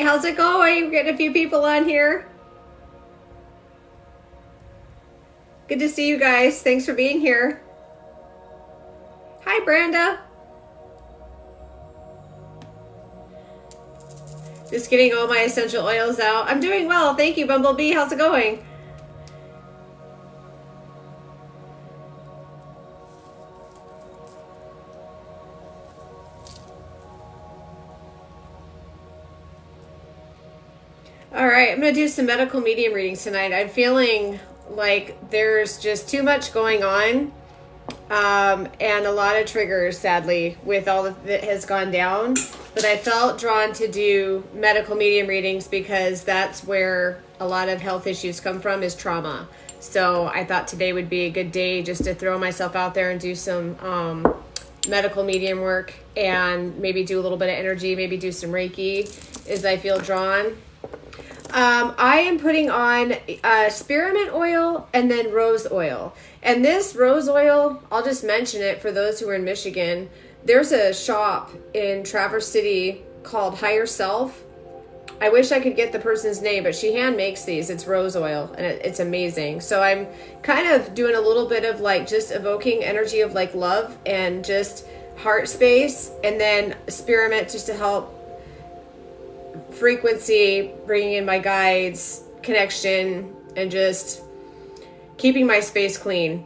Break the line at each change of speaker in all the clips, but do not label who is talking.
Hi, how's it going? We're getting a few people on here. Good to see you guys. Thanks for being here. Hi, Brenda. Just getting all my essential oils out. I'm doing well. Thank you, Bumblebee. How's it going? All right, I'm going to do some medical medium readings tonight. I'm feeling like there's just too much going on and a lot of triggers, sadly, with all that has gone down. But I felt drawn to do medical medium readings because that's where a lot of health issues come from, is trauma. So I thought today would be a good day just to throw myself out there and do some medical medium work and maybe do a little bit of energy, maybe do some Reiki as I feel drawn. I am putting on spearmint oil and then rose oil. And this rose oil, I'll just mention it for those who are in Michigan. There's a shop in Traverse City called Higher Self. I wish I could get the person's name, but she hand makes these. It's rose oil and it's amazing. So I'm kind of doing a little bit of like just evoking energy of like love and just heart space, and then spearmint just to help frequency, bringing in my guides, connection, and just keeping my space clean,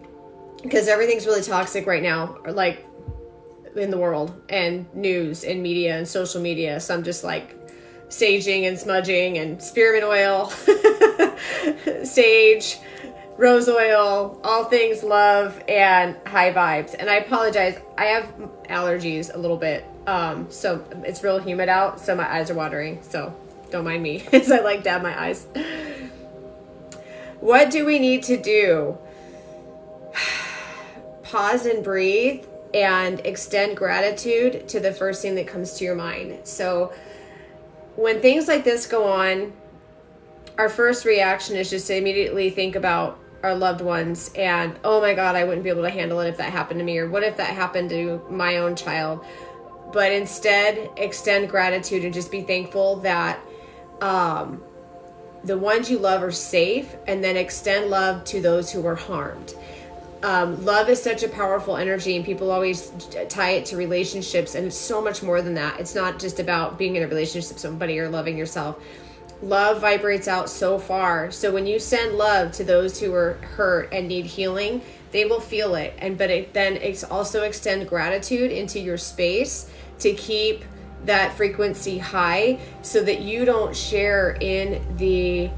because everything's really toxic right now, like in the world and news and media and social media. So I'm just like saging and smudging and spearmint oil, sage, rose oil, all things love and high vibes. And I apologize, I have allergies a little bit. So it's real humid out, so my eyes are watering, so don't mind me as I like dab my eyes. What do we need to do? Pause and breathe and extend gratitude to the first thing that comes to your mind. So when things like this go on, our first reaction is just to immediately think about our loved ones and, oh my God, I wouldn't be able to handle it if that happened to me, or what if that happened to my own child? But instead, extend gratitude and just be thankful that the ones you love are safe, and then extend love to those who were harmed. Love is such a powerful energy, and people always tie it to relationships, and it's so much more than that. It's not just about being in a relationship with somebody or loving yourself. Love vibrates out so far. So when you send love to those who are hurt and need healing, they will feel it. Then it's also extend gratitude into your space to keep that frequency high, so that you don't share in the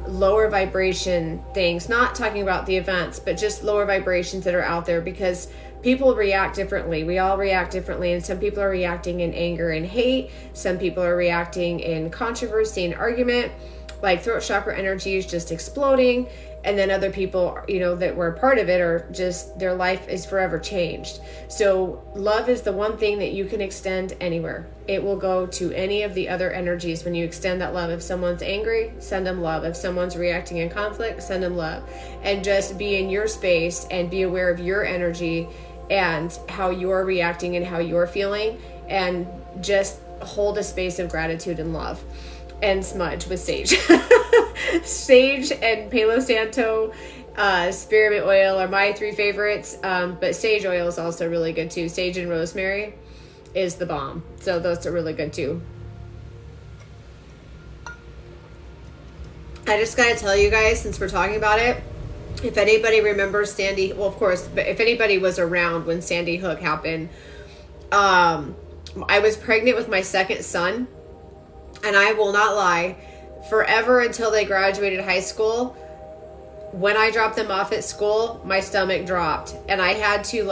lower vibration things. Not talking about the events, but just lower vibrations that are out there, because people react differently. We all react differently, and some people are reacting in anger and hate. Some people are reacting in controversy and argument, like throat chakra energy is just exploding. And then other people, that were a part of it, are just, their life is forever changed. So love is the one thing that you can extend anywhere. It will go to any of the other energies when you extend that love. If someone's angry, send them love. If someone's reacting in conflict, send them love. And just be in your space and be aware of your energy and how you're reacting and how you're feeling, and just hold a space of gratitude and love. And smudge with sage. Sage and Palo Santo, spearmint oil are my three favorites, but sage oil is also really good too. Sage and rosemary is the bomb, so those are really good too. I just gotta tell you guys, since we're talking about it, if anybody remembers Sandy, well, of course, but if anybody was around when Sandy Hook happened, I was pregnant with my second son. And I will not lie, forever until they graduated high school, when I dropped them off at school, my stomach dropped. And I had to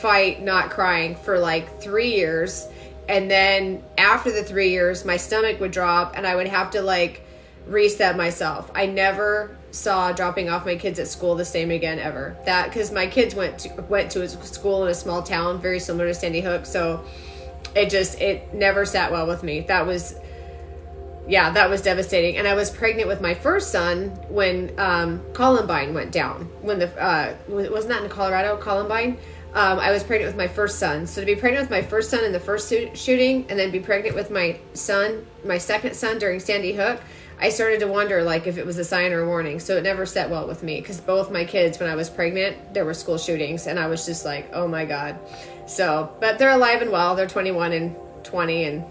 fight not crying for 3 years. And then after the 3 years, my stomach would drop and I would have to reset myself. I never saw dropping off my kids at school the same again ever. Because my kids went to a school in a small town, very similar to Sandy Hook. So it never sat well with me. That was devastating. And I was pregnant with my first son when Columbine went down. When wasn't that in Colorado, Columbine? I was pregnant with my first son. So to be pregnant with my first son in the first shooting, and then be pregnant with my second son during Sandy Hook, I started to wonder like if it was a sign or a warning. So it never set well with me, because both my kids, when I was pregnant, there were school shootings, and I was just like, oh my God. So, but they're alive and well. They're 21 and 20, and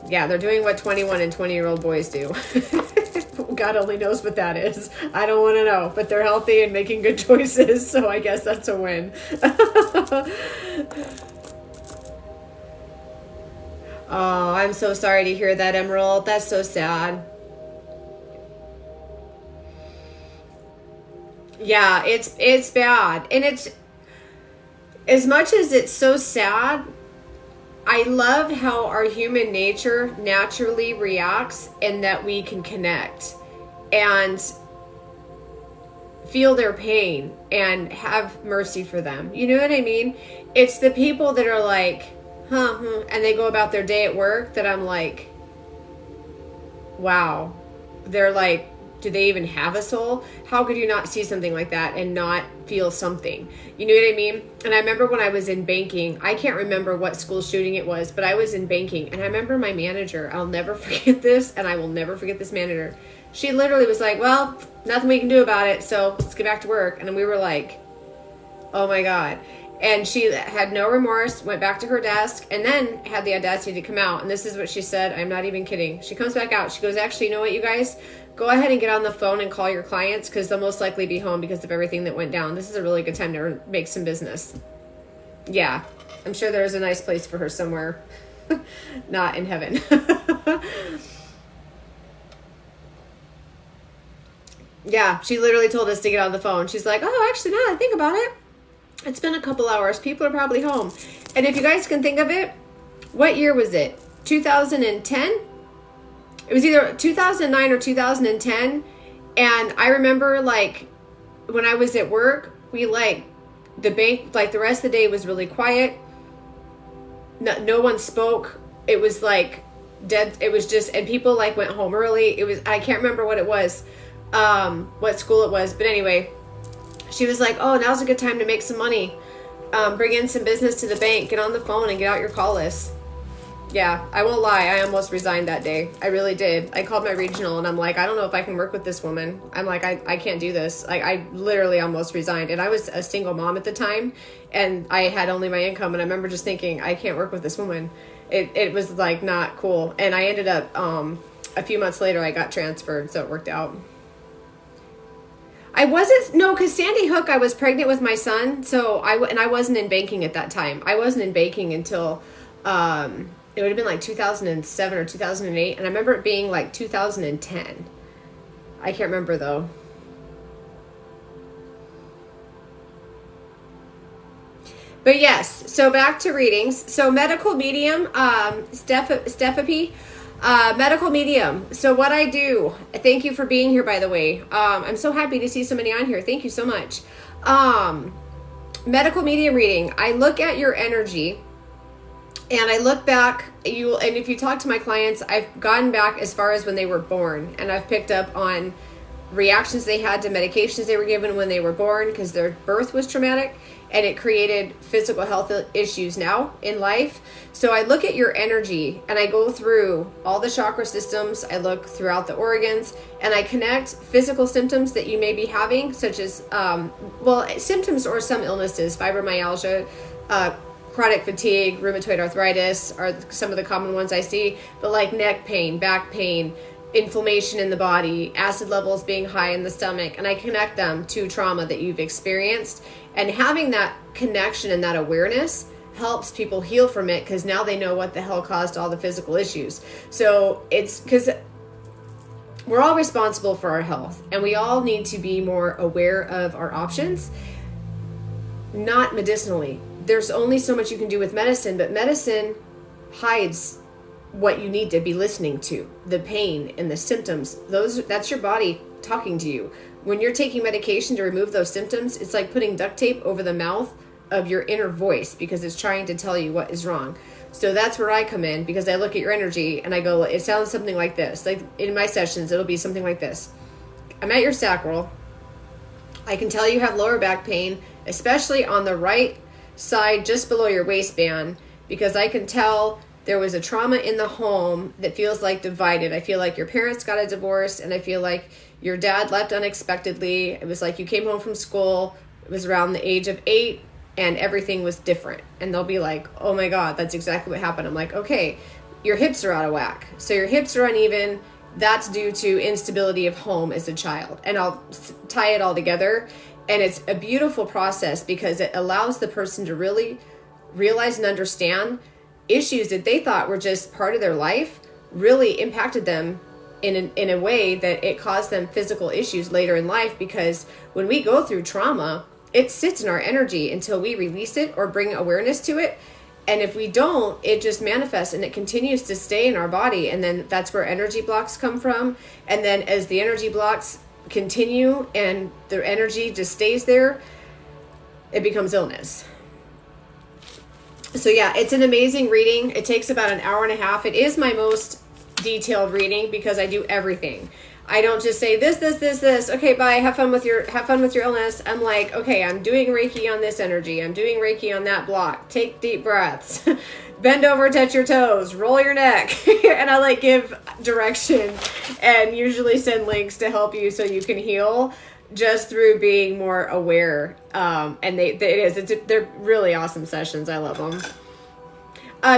yeah, they're doing what 21 and 20-year-old boys do. God only knows what that is. I don't want to know, but they're healthy and making good choices, so I guess that's a win. Oh, I'm so sorry to hear that, Emerald. That's so sad. Yeah, it's bad. And it's, as much as it's so sad, I love how our human nature naturally reacts, and that we can connect and feel their pain and have mercy for them. You know what I mean? It's the people that are like, and they go about their day at work, that I'm like, wow. They're like, do they even have a soul? How could you not see something like that and not feel something? You know what I mean? And I remember when I was in banking, I can't remember what school shooting it was, but I was in banking, and I remember my manager, I'll never forget this, and I will never forget this manager. She literally was like, well, nothing we can do about it, so let's get back to work. And we were like, oh my God. And she had no remorse, went back to her desk, and then had the audacity to come out. And this is what she said. I'm not even kidding. She comes back out. She goes, actually, you know what, you guys? Go ahead and get on the phone and call your clients, because they'll most likely be home because of everything that went down. This is a really good time to make some business. Yeah, I'm sure there's a nice place for her somewhere. Not in heaven. Yeah, she literally told us to get on the phone. She's like, oh, actually, now that I think about it, it's been a couple hours. People are probably home. And if you guys can think of it, what year was it? 2010? It was either 2009 or 2010. And I remember, like, when I was at work, we, like, the bank, like, the rest of the day was really quiet. No one spoke. It was, like, dead. It was just, and people, like, went home early. It was, I can't remember what it was, what school it was. But anyway, she was like, oh, now's a good time to make some money. Bring in some business to the bank. Get on the phone and get out your call list. Yeah, I won't lie. I almost resigned that day. I really did. I called my regional, and I'm like, I don't know if I can work with this woman. I'm like, I can't do this. I literally almost resigned. And I was a single mom at the time, and I had only my income. And I remember just thinking, I can't work with this woman. It was like not cool. And I ended up, a few months later, I got transferred. So it worked out. I wasn't, no, because Sandy Hook, I was pregnant with my son. So I wasn't in banking at that time. I wasn't in banking until, it would have been like 2007 or 2008. And I remember it being like 2010. I can't remember though. But yes, so back to readings. So medical medium, Stephapy, medical medium. So what I do, thank you for being here, by the way. I'm so happy to see so many on here. Thank you so much. Medical medium reading. I look at your energy, and I look back, and if you talk to my clients, I've gone back as far as when they were born, and I've picked up on reactions they had to medications they were given when they were born, because their birth was traumatic, and it created physical health issues now in life. So I look at your energy, and I go through all the chakra systems. I look throughout the organs, and I connect physical symptoms that you may be having, such as, symptoms or some illnesses, fibromyalgia, chronic fatigue, rheumatoid arthritis are some of the common ones I see, but like neck pain, back pain, inflammation in the body, acid levels being high in the stomach, and I connect them to trauma that you've experienced. And having that connection and that awareness helps people heal from it, because now they know what the hell caused all the physical issues. So it's because we're all responsible for our health, and we all need to be more aware of our options, not medicinally. There's only so much you can do with medicine, but medicine hides what you need to be listening to, the pain and the symptoms. That's your body talking to you. When you're taking medication to remove those symptoms, it's like putting duct tape over the mouth of your inner voice, because it's trying to tell you what is wrong. So that's where I come in, because I look at your energy and I go, it sounds something like this. Like in my sessions, it'll be something like this. I'm at your sacral. I can tell you have lower back pain, especially on the right side just below your waistband, because I can tell there was a trauma in the home that feels like divided. I feel like your parents got a divorce, and I feel like your dad left unexpectedly. It was like you came home from school. It was around the age of 8, and everything was different. And they'll be like, oh my God, that's exactly what happened. I'm like, okay, your hips are out of whack. So your hips are uneven. That's due to instability of home as a child. And I'll tie it all together. And it's a beautiful process because it allows the person to really realize and understand issues that they thought were just part of their life really impacted them in a way that it caused them physical issues later in life. Because when we go through trauma, it sits in our energy until we release it or bring awareness to it. And if we don't, it just manifests and it continues to stay in our body. And then that's where energy blocks come from. And then as the energy blocks continue and their energy just stays there, it becomes illness. So yeah, it's an amazing reading. It takes about an hour and a half. It is my most detailed reading because I do everything. I don't just say this. Okay, bye. Have fun with your illness. I'm like, okay, I'm doing Reiki on this energy. I'm doing Reiki on that block. Take deep breaths. Bend over, touch your toes, roll your neck. And I like give direction and usually send links to help you so you can heal just through being more aware. And they're really awesome sessions. I love them.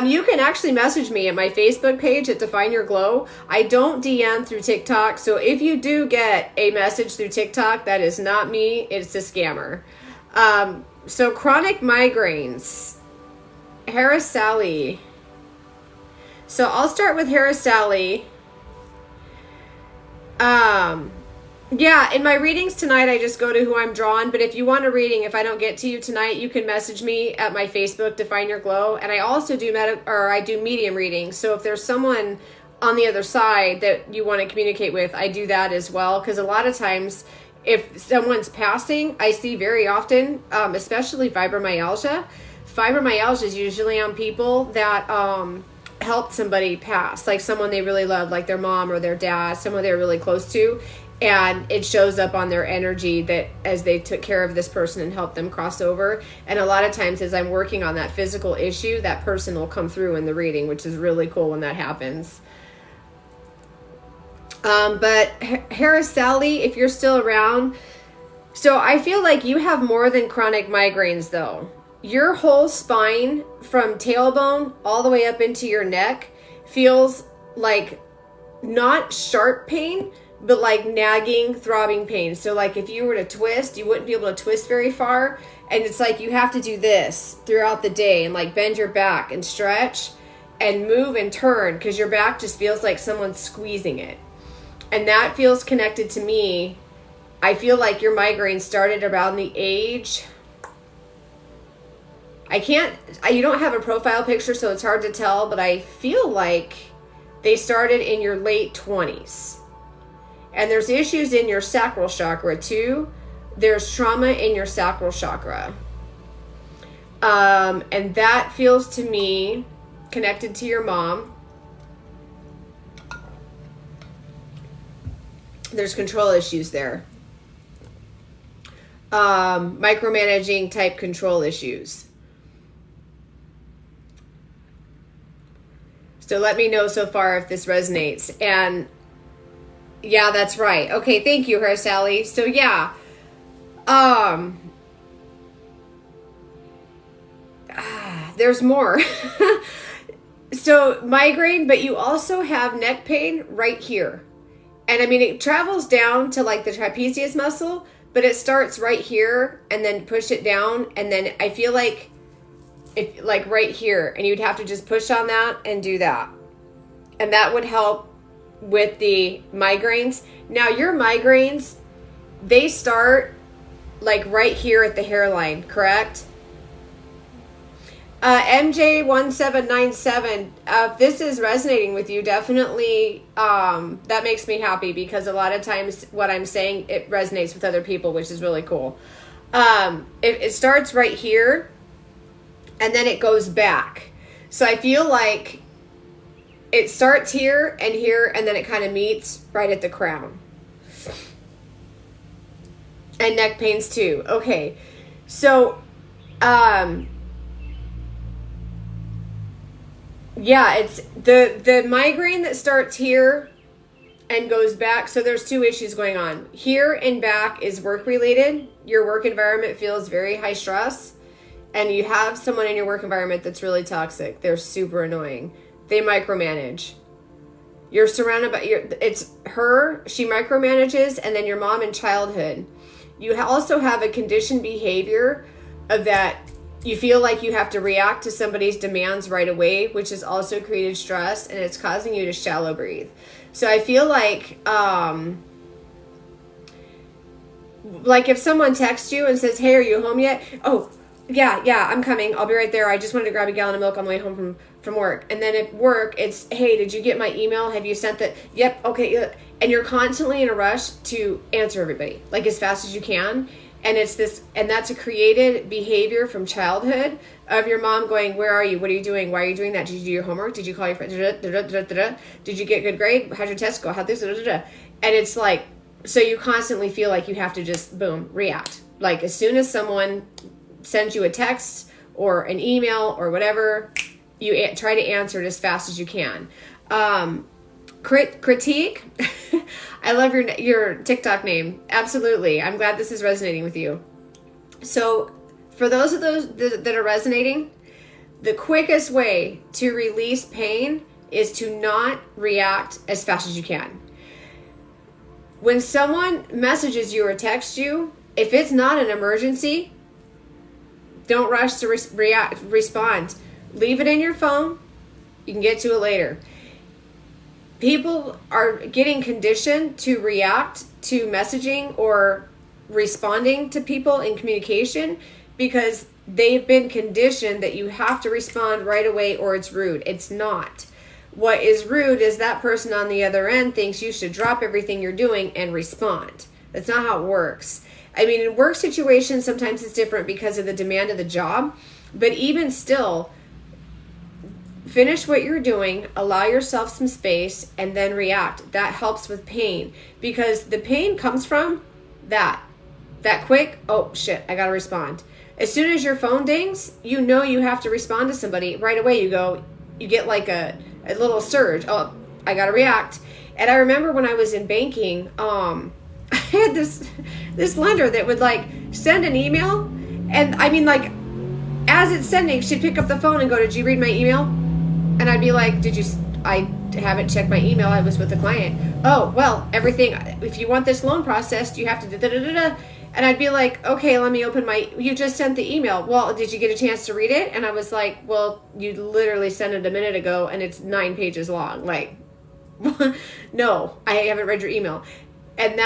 You can actually message me at my Facebook page at Define Your Glow. I don't DM through TikTok. So if you do get a message through TikTok, that is not me. It's a scammer. So chronic migraines. Harris Sally. So I'll start with Harris Sally. Yeah, in my readings tonight, I just go to who I'm drawn. But if you want a reading, if I don't get to you tonight, you can message me at my Facebook, Define Your Glow. And I also do I do medium readings. So if there's someone on the other side that you want to communicate with, I do that as well. Because a lot of times, if someone's passing, I see very often, especially fibromyalgia. Fibromyalgia is usually on people that helped somebody pass, like someone they really love, like their mom or their dad, someone they're really close to. And it shows up on their energy that as they took care of this person and helped them cross over. And a lot of times as I'm working on that physical issue, that person will come through in the reading, which is really cool when that happens. But Harris Sally, if you're still around, so I feel like you have more than chronic migraines though. Your whole spine from tailbone all the way up into your neck feels like not sharp pain, but like nagging, throbbing pain. So like if you were to twist, you wouldn't be able to twist very far. And it's like you have to do this throughout the day and like bend your back and stretch and move and turn because your back just feels like someone's squeezing it. And that feels connected to me. I feel like your migraine started around the age... you don't have a profile picture, so it's hard to tell, but I feel like they started in your late 20s. And there's issues in your sacral chakra too. There's trauma in your sacral chakra. And that feels to me connected to your mom. There's control issues there. Micromanaging type control issues. So let me know so far if this resonates. And yeah, that's right. Okay, thank you, Harris Sally. So yeah, there's more. So migraine, but you also have neck pain right here. And I mean, it travels down to like the trapezius muscle, but it starts right here and then push it down. And then I feel like if like right here, and you'd have to just push on that and do that. And that would help with the migraines. Now your migraines, they start like right here at the hairline, correct? MJ1797, if this is resonating with you, definitely that makes me happy because a lot of times what I'm saying, it resonates with other people, which is really cool. It starts right here and then it goes back. So I feel like it starts here and then it kind of meets right at the crown. And neck pains too. Okay. So Yeah, it's the migraine that starts here and goes back. So there's two issues going on. Here and back is work related. Your work environment feels very high stress, and you have someone in your work environment that's really toxic. They're super annoying. They micromanage. You're surrounded by it's her, she micromanages, and then your mom in childhood. You also have a conditioned behavior of that you feel like you have to react to somebody's demands right away, which has also created stress, and it's causing you to shallow breathe. So I feel like if someone texts you and says, "Hey, are you home yet?" "Oh, yeah, I'm coming. I'll be right there. I just wanted to grab a gallon of milk on the way home from work." And then at work, it's, "Hey, did you get my email? Have you sent that?" "Yep, okay." And you're constantly in a rush to answer everybody, like as fast as you can. And it's this, and that's a created behavior from childhood of your mom going, "Where are you? What are you doing? Why are you doing that? Did you do your homework? Did you call your friend? Did you get a good grade? How'd your test go? How'd this?" And it's like, so you constantly feel like you have to just, boom, react. Like as soon as someone sends you a text or an email or whatever, you try to answer it as fast as you can. Critique. I love your TikTok name. Absolutely. I'm glad this is resonating with you. So for those that are resonating, the quickest way to release pain is to not react as fast as you can. When someone messages you or texts you, if it's not an emergency, don't rush to respond. Leave it in your phone. You can get to it later. People are getting conditioned to react to messaging or responding to people in communication because they've been conditioned that you have to respond right away or it's rude. It's not. What is rude is that person on the other end thinks you should drop everything you're doing and respond. That's not how it works. I mean, in work situations, sometimes it's different because of the demand of the job, but even still, finish what you're doing, allow yourself some space, and then react. That helps with pain because the pain comes from that quick, "Oh shit, I gotta respond." As soon as your phone dings, you know you have to respond to somebody. Right away you get like a little surge. "Oh, I gotta react." And I remember when I was in banking, I had this lender that would like send an email, and I mean, like, as it's sending, she'd pick up the phone and go, "Did you read my email?" And I'd be like, "I haven't checked my email. I was with the client." "Oh, well, everything, if you want this loan processed, you have to da-da-da-da-da." And I'd be like, "Okay, let me open you just sent the email. Well, did you get a chance to read it?" And I was like, "Well, you literally sent it a minute ago and it's 9 pages long." Like, "No, I haven't read your email." And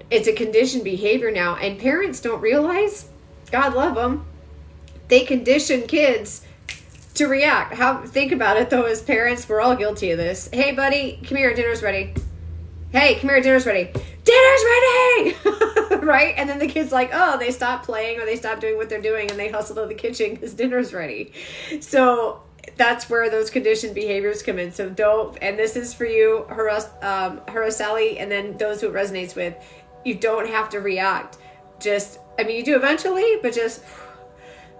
it's a conditioned behavior now. And parents don't realize, God love them, they condition kids to react. Think about it though, as parents, we're all guilty of this. "Hey buddy, come here, dinner's ready." "Hey, come here, dinner's ready." "Dinner's ready!" Right? And then the kid's like, oh, they stop playing or they stop doing what they're doing and they hustle to the kitchen because dinner's ready. So that's where those conditioned behaviors come in. So and this is for you, Sally, and then those who it resonates with, you don't have to react. You do eventually, but just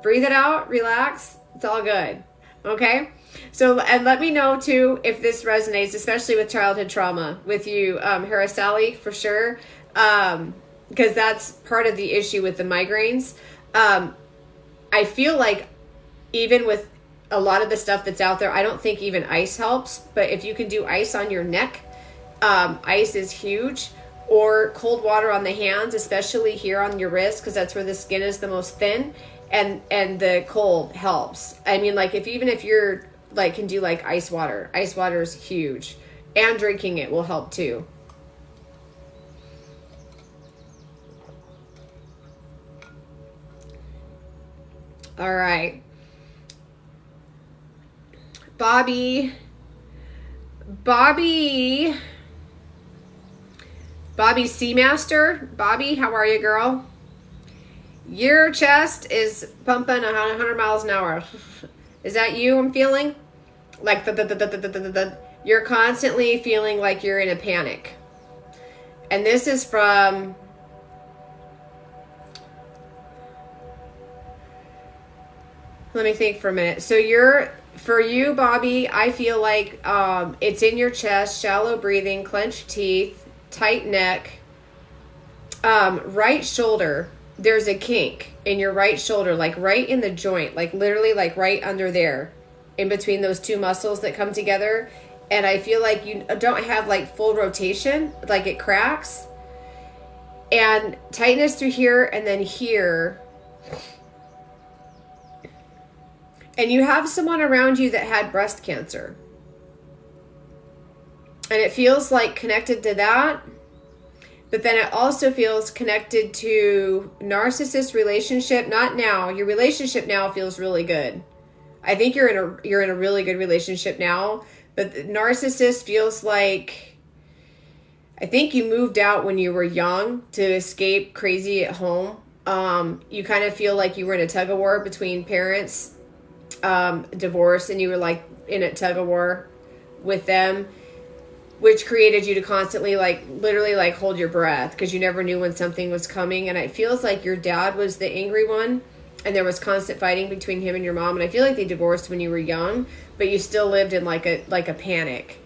breathe it out, relax. It's all good. Okay? So, and let me know too if this resonates, especially with childhood trauma with you, Sally, for sure. Because that's part of the issue with the migraines. I feel like even with a lot of the stuff that's out there, I don't think even ice helps. But if you can do ice on your neck, ice is huge. Or cold water on the hands, especially here on your wrist, because that's where the skin is the most thin. And the cold helps. I mean, like, even if you're like can do like ice water is huge, and drinking it will help too. All right, Bobby Seamaster. Bobby, how are you, girl? Your chest is pumping 100 miles an hour. Is that you I'm feeling? Like you're constantly feeling like you're in a panic. And this is from let me think for a minute. So you're For you, Bobby, I feel like it's in your chest, shallow breathing, clenched teeth, tight neck, right shoulder. There's a kink in your right shoulder, like right in the joint, like literally like right under there, in between those two muscles that come together. And I feel like you don't have like full rotation, like it cracks. And tightness through here and then here. And you have someone around you that had breast cancer. And it feels like connected to that. But then it also feels connected to narcissist relationship. Not now. Your relationship now feels really good. I think you're in a really good relationship now. But the narcissist feels like, I think you moved out when you were young to escape crazy at home. You kind of feel like you were in a tug of war between parents, divorce, and you were like in a tug of war with them, which created you to constantly like literally like hold your breath because you never knew when something was coming. And it feels like your dad was the angry one and there was constant fighting between him and your mom. And I feel like they divorced when you were young, but you still lived in like a panic.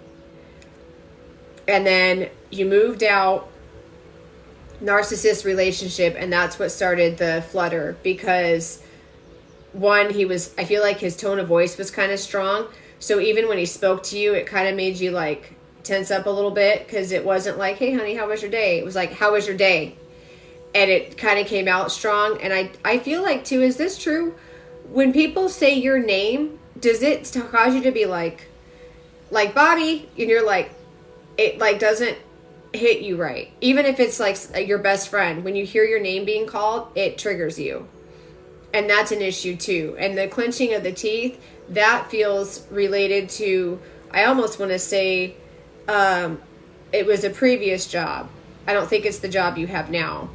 And then you moved out, narcissist relationship, and that's what started the flutter because one, I feel like his tone of voice was kind of strong. So even when he spoke to you, it kind of made you like tense up a little bit because it wasn't like, hey, honey, how was your day? It was like, how was your day? And it kind of came out strong. And I feel like, too, is this true? When people say your name, does it cause you to be like Bobby? And you're like, it like doesn't hit you right. Even if it's like your best friend, when you hear your name being called, it triggers you. And that's an issue too. And the clenching of the teeth, that feels related to, I almost want to say, it was a previous job. I don't think it's the job you have now.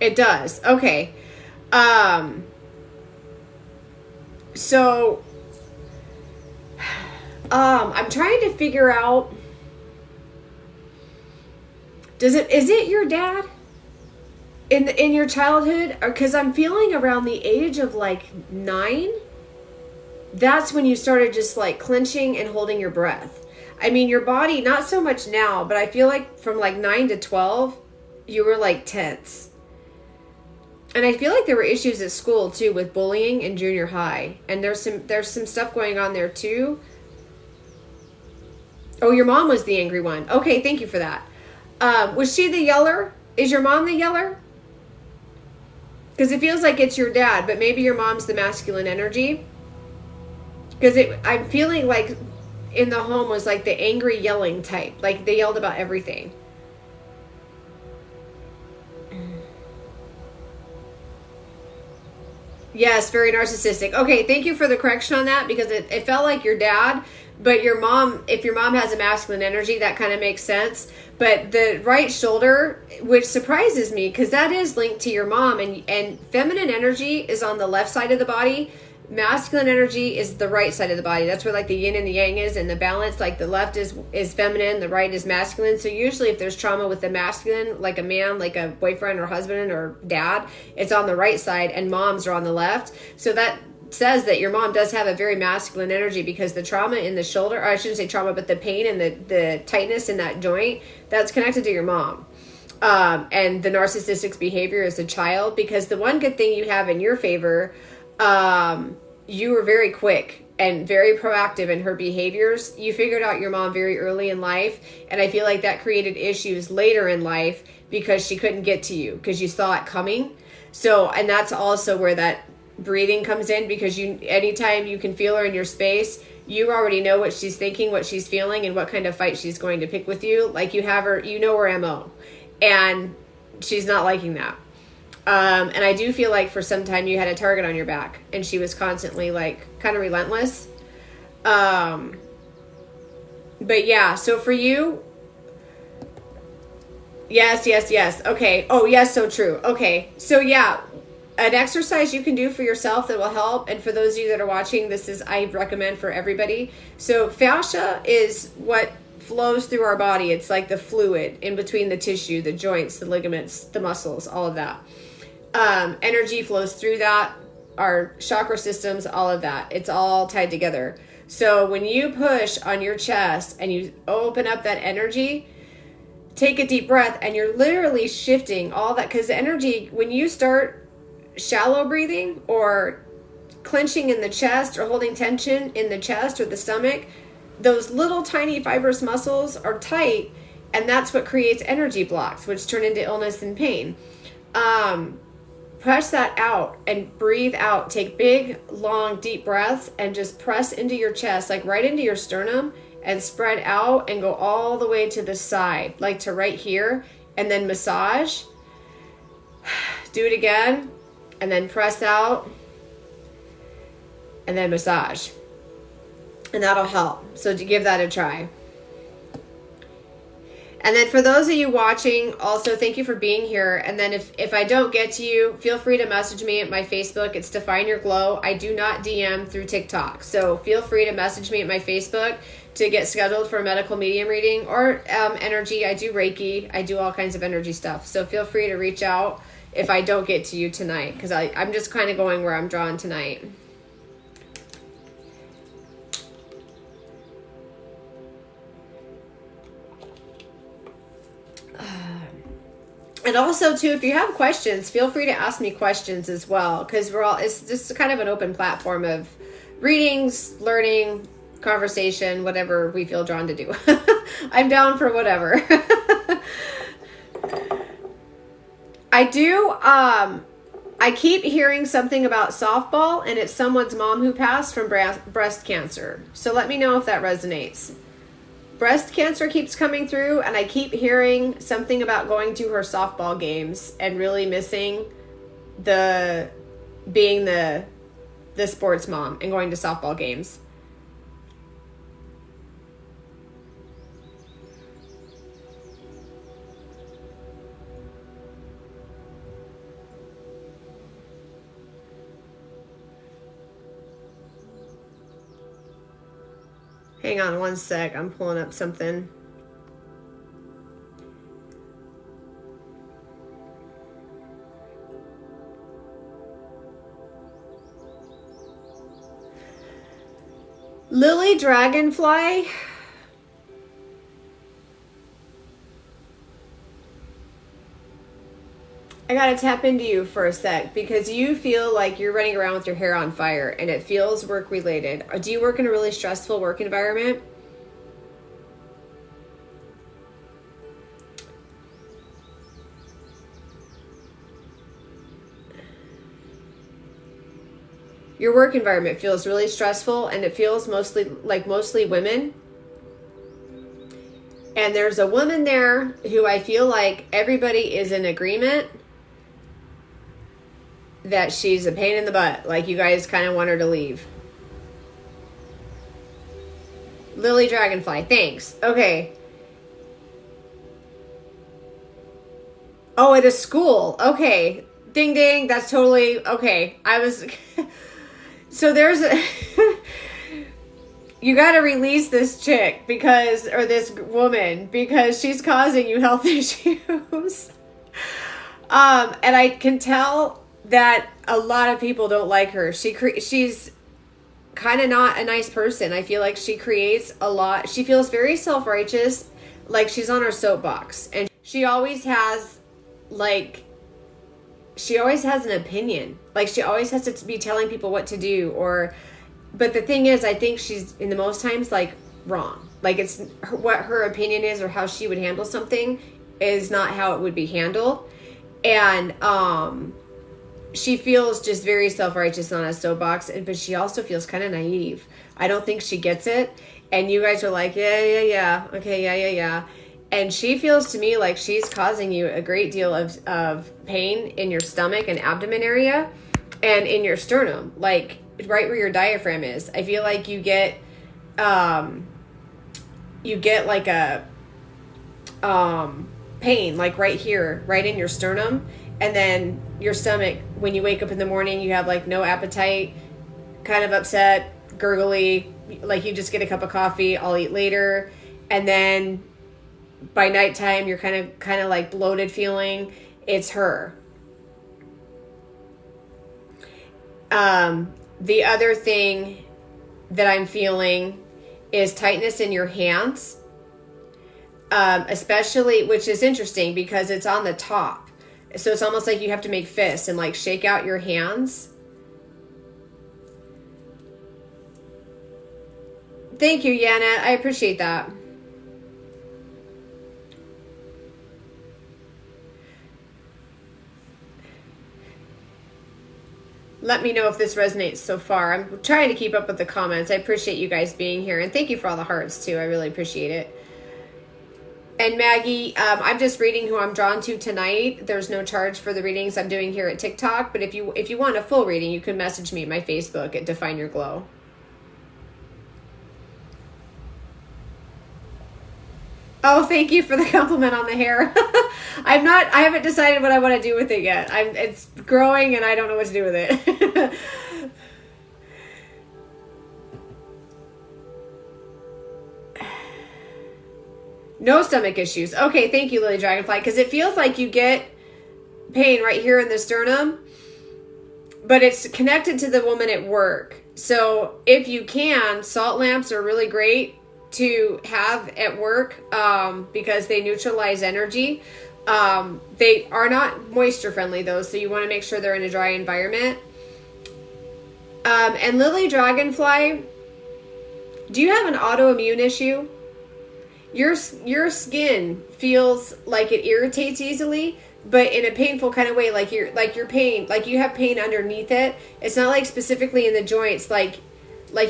It does. Okay. So, I'm trying to figure out, is it your dad? In your childhood, because I'm feeling around the age of like 9, that's when you started just like clenching and holding your breath. I mean, your body, not so much now, but I feel like from like 9 to 12, you were like tense. And I feel like there were issues at school too with bullying in junior high, and there's some stuff going on there too. Oh, your mom was the angry one. Okay, thank you for that. Was she the yeller? Is your mom the yeller? Because it feels like it's your dad, but maybe your mom's the masculine energy. Because I'm feeling like in the home was like the angry yelling type. Like they yelled about everything. Yes, very narcissistic. Okay, thank you for the correction on that because it felt like your dad, but your mom, if your mom has a masculine energy, that kind of makes sense. But the right shoulder, which surprises me because that is linked to your mom, and feminine energy is on the left side of the body. Masculine energy is the right side of the body. That's where like the yin and the yang is, and the balance, like the left is feminine, the right is masculine. So usually if there's trauma with the masculine, like a man, like a boyfriend or husband or dad, it's on the right side and moms are on the left. So that says that your mom does have a very masculine energy because the trauma in the shoulder, or I shouldn't say trauma, but the pain and the tightness in that joint, that's connected to your mom. And the narcissistic behavior as a child, because the one good thing you have in your favor, you were very quick and very proactive in her behaviors. You figured out your mom very early in life, and I feel like that created issues later in life because she couldn't get to you because you saw it coming. So, and that's also where that breathing comes in, because anytime you can feel her in your space, you already know what she's thinking, what she's feeling, and what kind of fight she's going to pick with you. Like you have her, you know her MO, and she's not liking that. And I do feel like for some time you had a target on your back and she was constantly like kind of relentless. But yeah, so for you, yes. Okay. Oh yes. So true. Okay. So yeah, an exercise you can do for yourself that will help. And for those of you that are watching, I recommend for everybody. So fascia is what flows through our body. It's like the fluid in between the tissue, the joints, the ligaments, the muscles, all of that. Energy flows through that. our chakra systems, all of that. It's all tied together. So when you push on your chest and you open up that energy, take a deep breath, and you're literally shifting all that, because the energy, when you start shallow breathing or clenching in the chest or holding tension in the chest or the stomach, those little tiny fibrous muscles are tight, and that's what creates energy blocks, which turn into illness and pain. Press that out and breathe out. Take big, long, deep breaths and just press into your chest, like right into your sternum, and spread out and go all the way to the side, like to right here, and then massage. Do it again, and then press out, and then massage. And that'll help. So to give that a try. And then for those of you watching, also thank you for being here. And then if I don't get to you, feel free to message me at my Facebook. It's Define Your Glow. I do not DM through TikTok. So feel free to message me at my Facebook to get scheduled for a medical medium reading or energy. I do Reiki. I do all kinds of energy stuff. So feel free to reach out if I don't get to you tonight, because I'm just kind of going where I'm drawn tonight. And also, too, if you have questions, feel free to ask me questions as well, because it's just kind of an open platform of readings, learning, conversation, whatever we feel drawn to do. I'm down for whatever. I keep hearing something about softball, and it's someone's mom who passed from breast cancer. So let me know if that resonates. Breast cancer keeps coming through, and I keep hearing something about going to her softball games and really missing being the sports mom and going to softball games. Hang on one sec. I'm pulling up something. Lily Dragonfly. I gotta tap into you for a sec, because you feel like you're running around with your hair on fire and it feels work related. Do you work in a really stressful work environment? Your work environment feels really stressful, and it feels mostly women. And there's a woman there who I feel like everybody is in agreement that she's a pain in the butt. Like, you guys kind of want her to leave. Lily Dragonfly, thanks. Okay. Oh, at a school. Okay. Ding ding. That's totally okay. So there's you got to release this chick or this woman, because she's causing you health issues. And I can tell that a lot of people don't like her. She's kind of not a nice person. I feel like she creates a lot. She feels very self-righteous, like she's on her soapbox, and she always has an opinion. Like, she always has to be telling people what to do, but the thing is, I think she's in the most times like wrong. Like, it's what her opinion is or how she would handle something is not how it would be handled. And she feels just very self-righteous on a soapbox, but she also feels kind of naive. I don't think she gets it. And you guys are like, yeah. Okay, yeah. And she feels to me like she's causing you a great deal of pain in your stomach and abdomen area and in your sternum, like right where your diaphragm is. I feel like you get like a pain, like right here, right in your sternum. And then your stomach, when you wake up in the morning, you have like no appetite, kind of upset, gurgly, like you just get a cup of coffee, I'll eat later. And then by nighttime, you're kind of like bloated feeling. It's her. The other thing that I'm feeling is tightness in your hands, especially, which is interesting because it's on the top. So it's almost like you have to make fists and like shake out your hands. Thank you, Yana. I appreciate that. Let me know if this resonates so far. I'm trying to keep up with the comments. I appreciate you guys being here. And thank you for all the hearts, too. I really appreciate it. And Maggie, I'm just reading who I'm drawn to tonight. There's no charge for the readings I'm doing here at TikTok. But if you want a full reading, you can message me at my Facebook at Define Your Glow. Oh, thank you for the compliment on the hair. I haven't decided what I want to do with it yet. It's growing and I don't know what to do with it. No stomach issues. Okay, thank you, Lily Dragonfly, because it feels like you get pain right here in the sternum, but it's connected to the woman at work. So if you can, salt lamps are really great to have at work because they neutralize energy. They are not moisture friendly though, so you want to make sure they're in a dry environment. And Lily Dragonfly, do you have an autoimmune issue? Your skin feels like it irritates easily, but in a painful kind of way, like your pain, like you have pain underneath it. It's not like specifically in the joints, like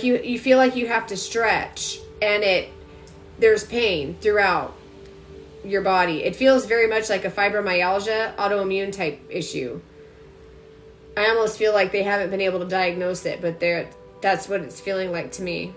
you feel like you have to stretch and there's pain throughout your body. It feels very much like a fibromyalgia, autoimmune type issue. I almost feel like they haven't been able to diagnose it, but that's what it's feeling like to me.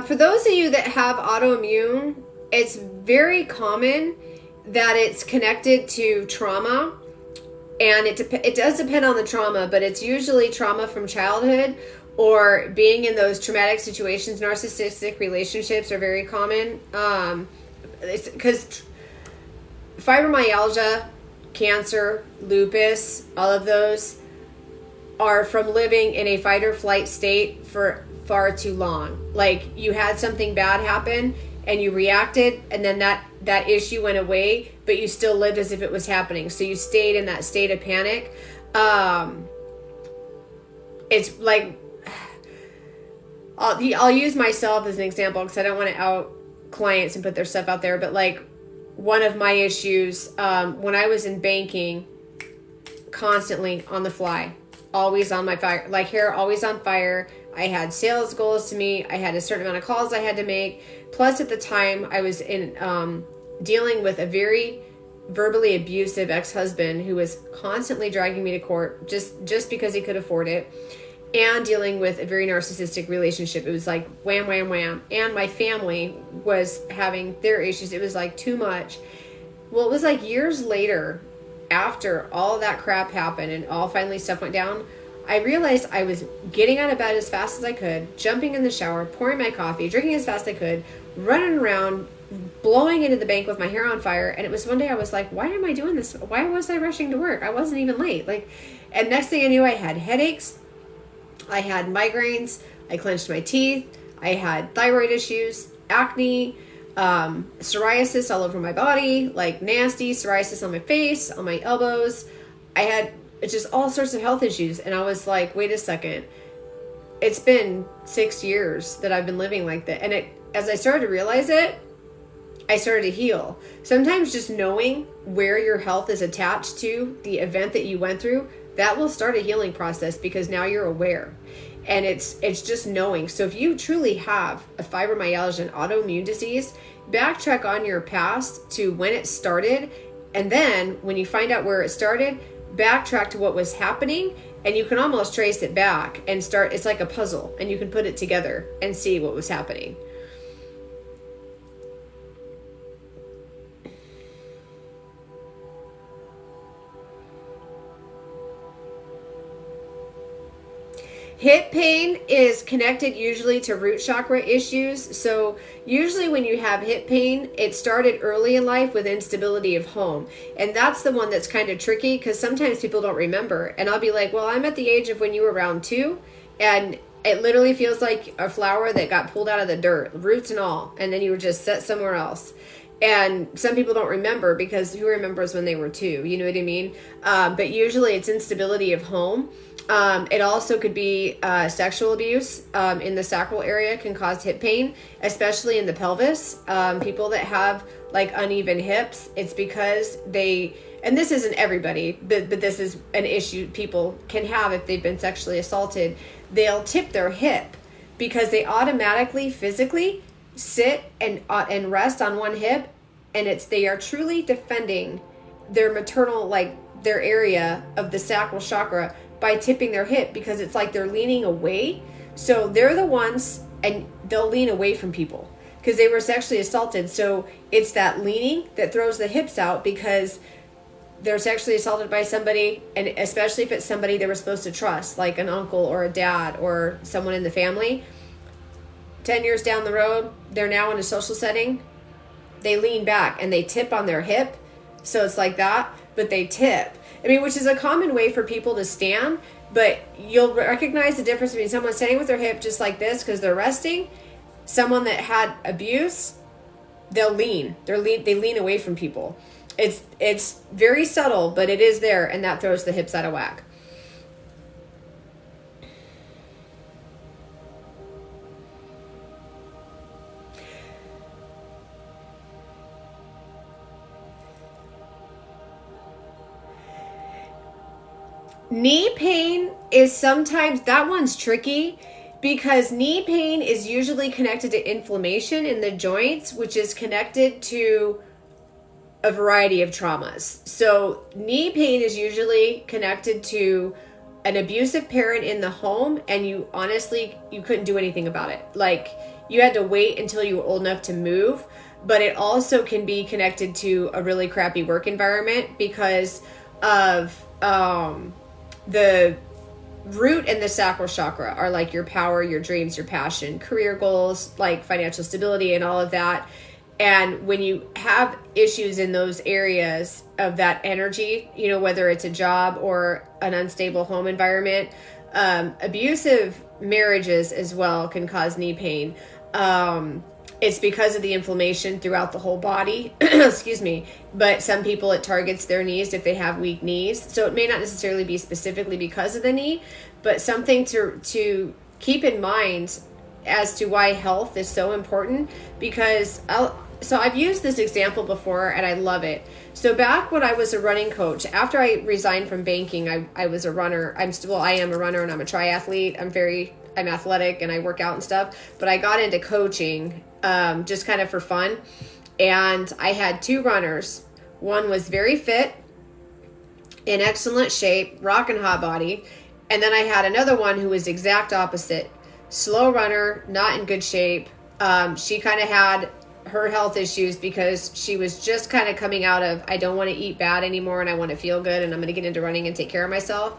For those of you that have autoimmune, it's very common that it's connected to trauma, and it does depend on the trauma, but it's usually trauma from childhood or being in those traumatic situations. Narcissistic relationships are very common because fibromyalgia, cancer, lupus, all of those are from living in a fight or flight state for far too long. Like you had something bad happen and you reacted, and then that issue went away, but you still lived as if it was happening. So you stayed in that state of panic. It's like, I'll use myself as an example because I don't want to out clients and put their stuff out there, but like one of my issues, when I was in banking, constantly on the fly, always on my fire, like hair always on fire. I had sales goals to meet. I had a certain amount of calls I had to make. Plus, at the time, I was in dealing with a very verbally abusive ex-husband who was constantly dragging me to court just because he could afford it, and dealing with a very narcissistic relationship. It was like wham, wham, wham. And my family was having their issues. It was like too much. Well, it was like years later, after all of that crap happened and all finally stuff went down, I realized I was getting out of bed as fast as I could, jumping in the shower, pouring my coffee, drinking as fast as I could, running around, blowing into the bank with my hair on fire. And it was one day I was like, why am I doing this? Why was I rushing to work? I wasn't even late. And next thing I knew, I had headaches. I had migraines. I clenched my teeth. I had thyroid issues, acne, psoriasis all over my body, like nasty psoriasis on my face, on my elbows. I had just all sorts of health issues. And I was like, wait a second. It's been 6 years that I've been living like that. And as I started to realize it, I started to heal. Sometimes just knowing where your health is attached to the event that you went through, that will start a healing process because now you're aware. And it's just knowing. So if you truly have a fibromyalgia and autoimmune disease, backtrack on your past to when it started. And then when you find out where it started, backtrack to what was happening, and you can almost trace it back and start. It's like a puzzle, and you can put it together and see what was happening. Hip pain is connected usually to root chakra issues. So usually when you have hip pain, it started early in life with instability of home. And that's the one that's kind of tricky because sometimes people don't remember. And I'll be like, well, I'm at the age of when you were around 2, and it literally feels like a flower that got pulled out of the dirt, roots and all, and then you were just set somewhere else. And some people don't remember because who remembers when they were 2? You know what I mean? But usually it's instability of home. It also could be sexual abuse in the sacral area can cause hip pain, especially in the pelvis. People that have like uneven hips, it's because they, and this isn't everybody, but this is an issue people can have if they've been sexually assaulted. They'll tip their hip because they automatically physically sit and rest on one hip, and they are truly defending their maternal, like their area of the sacral chakra by tipping their hip, because it's like they're leaning away. So they're the ones, and they'll lean away from people because they were sexually assaulted. So it's that leaning that throws the hips out because they're sexually assaulted by somebody, and especially if it's somebody they were supposed to trust, like an uncle or a dad or someone in the family. 10 years down the road, they're now in a social setting. They lean back and they tip on their hip. So it's like that, but they tip. I mean, which is a common way for people to stand, but you'll recognize the difference between someone standing with their hip just like this because they're resting. Someone that had abuse, they'll lean. They lean away from people. It's very subtle, but it is there, and that throws the hips out of whack. Knee pain is sometimes, that one's tricky because knee pain is usually connected to inflammation in the joints, which is connected to a variety of traumas. So knee pain is usually connected to an abusive parent in the home, and you couldn't do anything about it. Like, you had to wait until you were old enough to move. But it also can be connected to a really crappy work environment because of the root and the sacral chakra are like your power, your dreams, your passion, career goals, like financial stability and all of that. And when you have issues in those areas of that energy, you know, whether it's a job or an unstable home environment, abusive marriages as well can cause knee pain. It's because of the inflammation throughout the whole body, excuse me, but some people it targets their knees if they have weak knees. So it may not necessarily be specifically because of the knee, but something to keep in mind as to why health is so important, because I've used this example before and I love it. So back when I was a running coach, after I resigned from banking, I was a runner. I am a runner and I'm a triathlete. I'm athletic and I work out and stuff, but I got into coaching just kind of for fun. And I had 2 runners. One was very fit, in excellent shape, rockin' hot body. And then I had another one who was exact opposite. Slow runner, not in good shape. She kind of had her health issues because she was just kind of coming out of, I don't want to eat bad anymore and I want to feel good and I'm going to get into running and take care of myself.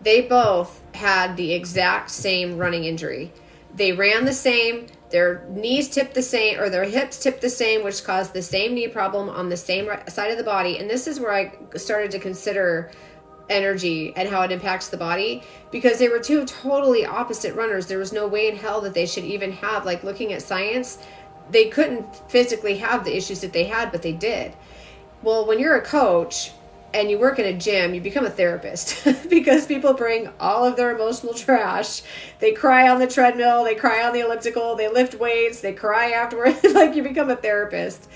They both had the exact same running injury. They ran the same, their knees tipped the same, or their hips tipped the same, which caused the same knee problem on the same side of the body. And this is where I started to consider energy and how it impacts the body, because they were 2 totally opposite runners. There was no way in hell that they should even have, like, looking at science, they couldn't physically have the issues that they had, but they did. Well, when you're a coach and you work in a gym, you become a therapist because people bring all of their emotional trash. They cry on the treadmill, they cry on the elliptical, they lift weights, they cry afterwards. Like, you become a therapist.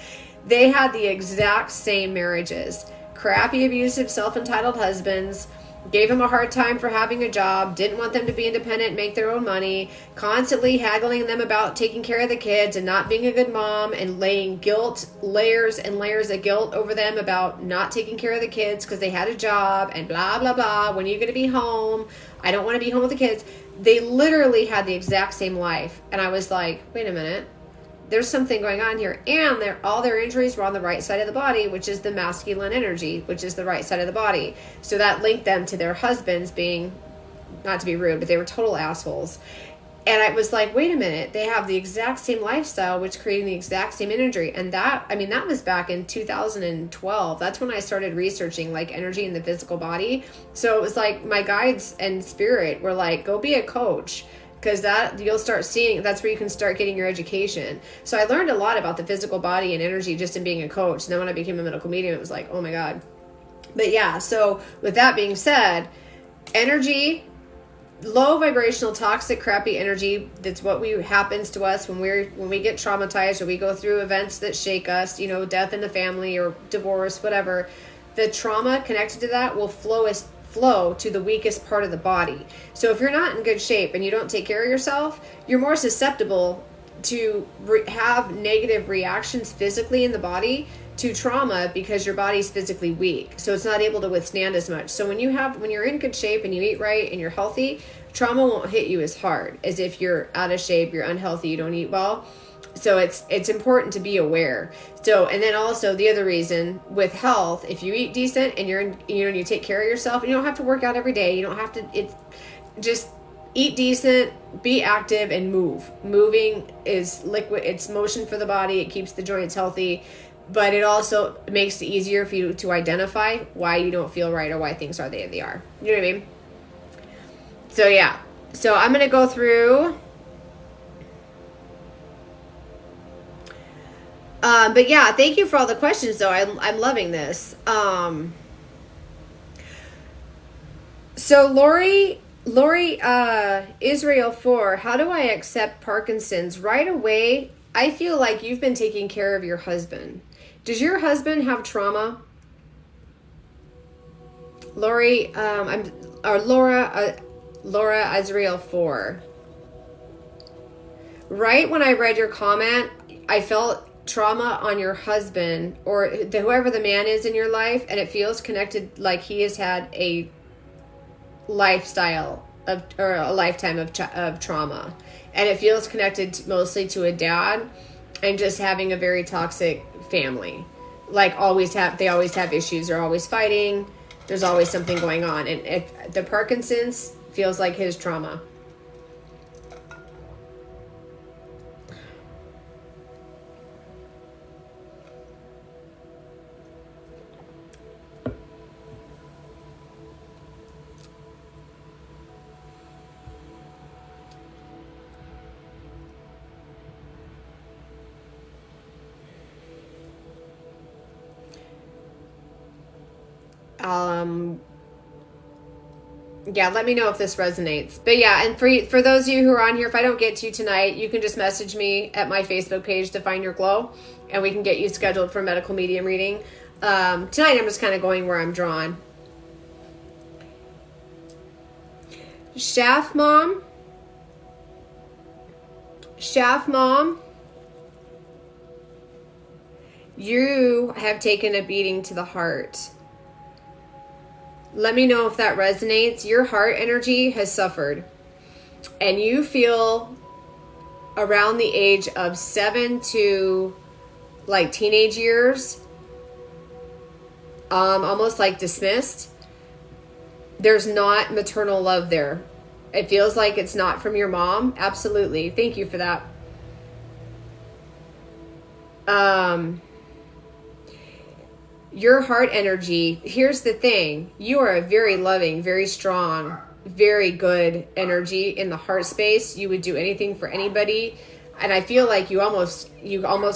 They had the exact same marriages. Crappy, abusive, self-entitled husbands, gave him a hard time for having a job, didn't want them to be independent, make their own money, constantly haggling them about taking care of the kids and not being a good mom, and laying guilt, layers and layers of guilt over them about not taking care of the kids because they had a job and blah, blah, blah. When are you going to be home? I don't want to be home with the kids. They literally had the exact same life. And I was like, wait a minute. There's something going on here. And all their injuries were on the right side of the body, which is the masculine energy, which is the right side of the body. So that linked them to their husbands being not to be rude, but they were total assholes. And I was like, wait a minute, they have the exact same lifestyle, which creating the exact same energy. And that was back in 2012. That's when I started researching like energy in the physical body. So it was like my guides and spirit were like, go be a coach, because that you'll start seeing, that's where you can start getting your education. So I learned a lot about the physical body and energy just in being a coach. And then when I became a medical medium, it was like, oh my God. But yeah, so with that being said, energy, low vibrational, toxic, crappy energy, that's what happens to us when we get traumatized or we go through events that shake us, death in the family or divorce, whatever. The trauma connected to that will flow to the weakest part of the body. So if you're not in good shape and you don't take care of yourself, you're more susceptible to have negative reactions physically in the body to trauma, because your body's physically weak, so it's not able to withstand as much. So when you're in good shape and you eat right and you're healthy, trauma won't hit you as hard as if you're out of shape, you're unhealthy, you don't eat well. So it's important to be aware. So, and then also the other reason with health, if you eat decent and you take care of yourself, and you don't have to work out every day, you don't have to, just eat decent, be active, and move. Moving is liquid, it's motion for the body, it keeps the joints healthy. But it also makes it easier for you to identify why you don't feel right or why things are the way they are. You know what I mean? So yeah. So I'm going to go through. But yeah, thank you for all the questions though. I'm loving this. So Lori Israel 4, how do I accept Parkinson's? Right away, I feel like you've been taking care of your husband. Does your husband have trauma? Laura Israel 4. Right when I read your comment, I felt trauma on your husband or whoever the man is in your life, and it feels connected, like he has had a lifestyle or a lifetime of trauma, and it feels connected mostly to a dad and just having a very toxic family. Like they always have issues, they're always fighting, there's always something going on, and if the Parkinson's feels like his trauma. Yeah, let me know if this resonates. But yeah, and for those of you who are on here, if I don't get to you tonight, you can just message me at my Facebook page, Define Your Glow, and we can get you scheduled for a medical medium reading. Tonight I'm just kind of going where I'm drawn. Shaft Mom, you have taken a beating to the heart. Let me know if that resonates. Your heart energy has suffered, and you feel around the age of 7 to like teenage years, almost like dismissed. There's not maternal love there. It feels like it's not from your mom. Absolutely. Thank you for that. Your heart energy, here's the thing. You are a very loving, very strong, very good energy in the heart space. You would do anything for anybody. And I feel like you almost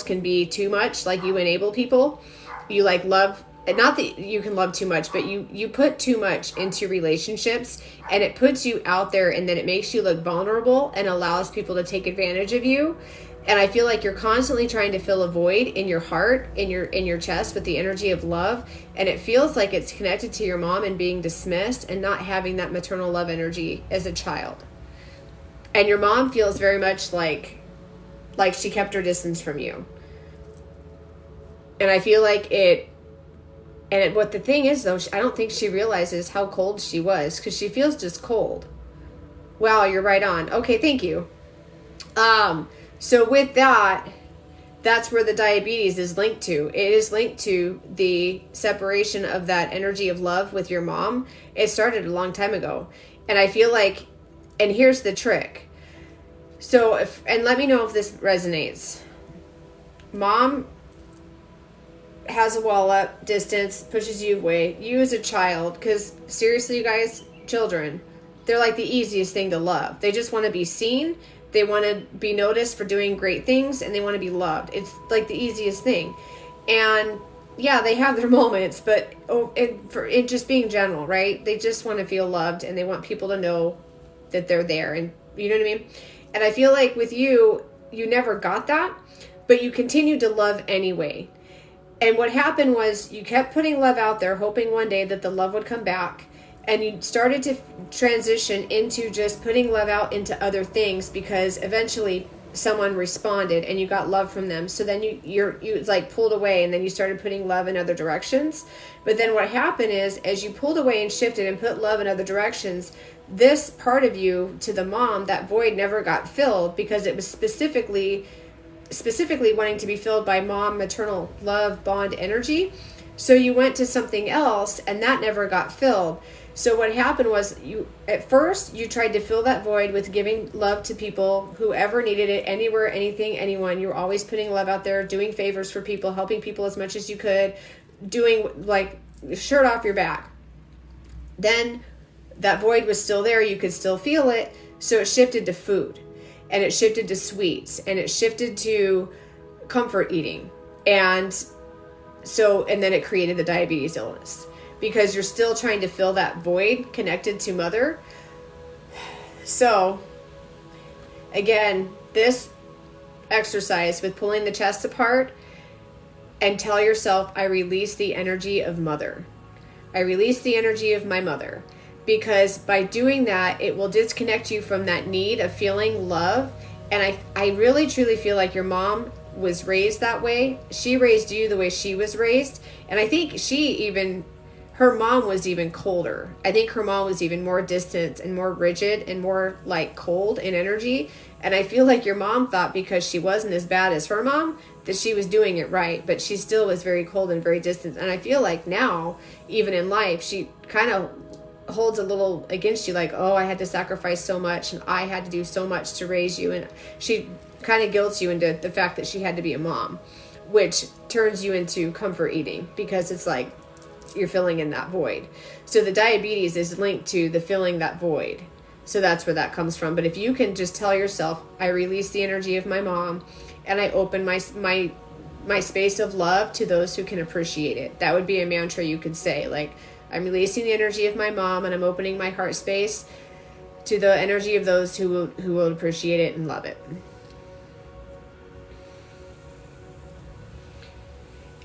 can be too much. Like you enable people. You like love, not that you can love too much, but you put too much into relationships, and it puts you out there, and then it makes you look vulnerable and allows people to take advantage of you. And I feel like you're constantly trying to fill a void in your heart, in your chest, with the energy of love. And it feels like it's connected to your mom and being dismissed and not having that maternal love energy as a child. And your mom feels very much like she kept her distance from you. And I feel like what the thing is though, I don't think she realizes how cold she was, because she feels just cold. Wow, you're right on. Okay, thank you. So with that's where the diabetes is linked to. It is linked to the separation of that energy of love with your mom. It started a long time ago. And I feel like, and here's the trick. So and let me know if this resonates. Mom has a wall up, distance, pushes you away. You as a child, because seriously, you guys, children, they're like the easiest thing to love. They just want to be seen. They want to be noticed for doing great things, and they want to be loved. It's like the easiest thing. And yeah, they have their moments, but in just being general, right? They just want to feel loved, and they want people to know that they're there, and you know what I mean? And I feel like with you, you never got that, but you continued to love anyway. And what happened was you kept putting love out there, hoping one day that the love would come back. And you started to transition into just putting love out into other things, because eventually someone responded and you got love from them. So then you like pulled away, and then you started putting love in other directions. But then what happened is, as you pulled away and shifted and put love in other directions, this part of you to the mom, that void never got filled, because it was specifically wanting to be filled by mom maternal love bond energy. So you went to something else, and that never got filled. So what happened was, at first you tried to fill that void with giving love to people, whoever needed it, anywhere, anything, anyone. You were always putting love out there, doing favors for people, helping people as much as you could, doing like shirt off your back. Then that void was still there. You could still feel it. So it shifted to food, and it shifted to sweets, and it shifted to comfort eating. And then it created the diabetes illness, because you're still trying to fill that void connected to mother. So again, this exercise with pulling the chest apart, and tell yourself, I release the energy of mother. I release the energy of my mother. Because by doing that, it will disconnect you from that need of feeling love. And I really truly feel like your mom was raised that way. She raised you the way she was raised. And I think her mom was even colder. I think her mom was even more distant and more rigid and more like cold in energy. And I feel like your mom thought, because she wasn't as bad as her mom, that she was doing it right, but she still was very cold and very distant. And I feel like now, even in life, she kind of holds a little against you, like, oh, I had to sacrifice so much, and I had to do so much to raise you. And she kind of guilts you into the fact that she had to be a mom, which turns you into comfort eating, because it's like you're filling in that void. So the diabetes is linked to the filling that void. So that's where that comes from. But if you can just tell yourself, I release the energy of my mom, and I open my space of love to those who can appreciate it. That would be a mantra you could say, like, I'm releasing the energy of my mom, and I'm opening my heart space to the energy of those who will appreciate it and love it.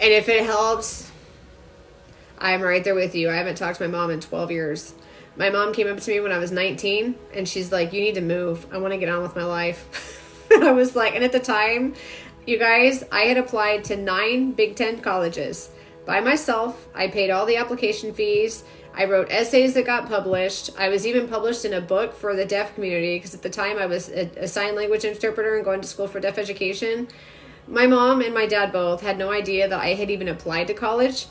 And if it helps, I'm right there with you. I haven't talked to my mom in 12 years. My mom came up to me when I was 19, and she's like, you need to move. I want to get on with my life. And I was like, and at the time, you guys, I had applied to 9 Big Ten colleges by myself. I paid all the application fees. I wrote essays that got published. I was even published in a book for the deaf community, because at the time I was a sign language interpreter and going to school for deaf education. My mom and my dad both had no idea that I had even applied to college.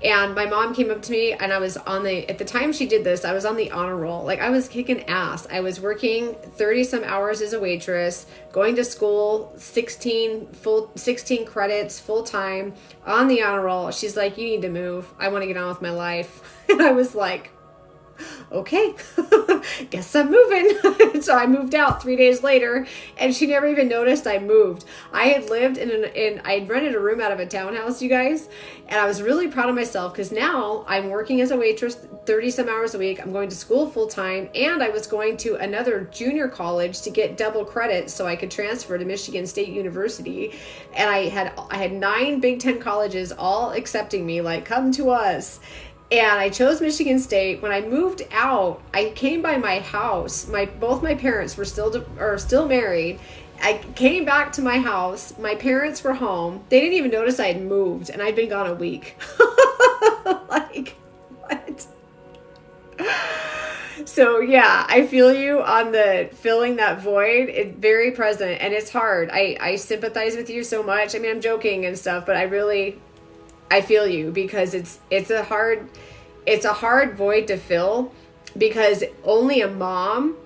And my mom came up to me, and I was at the time she did this, I was on the honor roll. Like, I was kicking ass. I was working 30 some hours as a waitress, going to school 16 credits full time on the honor roll. She's like, you need to move. I want to get on with my life. And I was like, okay, guess I'm moving. So I moved out 3 days later, and she never even noticed I moved. I had lived I'd rented a room out of a townhouse, you guys, and I was really proud of myself, because now I'm working as a waitress 30 some hours a week. I'm going to school full time, and I was going to another junior college to get double credit so I could transfer to Michigan State University. And I had 9 Big Ten colleges all accepting me, like, come to us. And I chose Michigan State. When I moved out, I came by my house. Both my parents were still married. I came back to my house. My parents were home. They didn't even notice I had moved, and I'd been gone a week. Like, what? So yeah, I feel you on the filling that void. It's very present, and it's hard. I sympathize with you so much. I mean, I'm joking and stuff, but I feel you, because it's a hard void to fill. because only a mom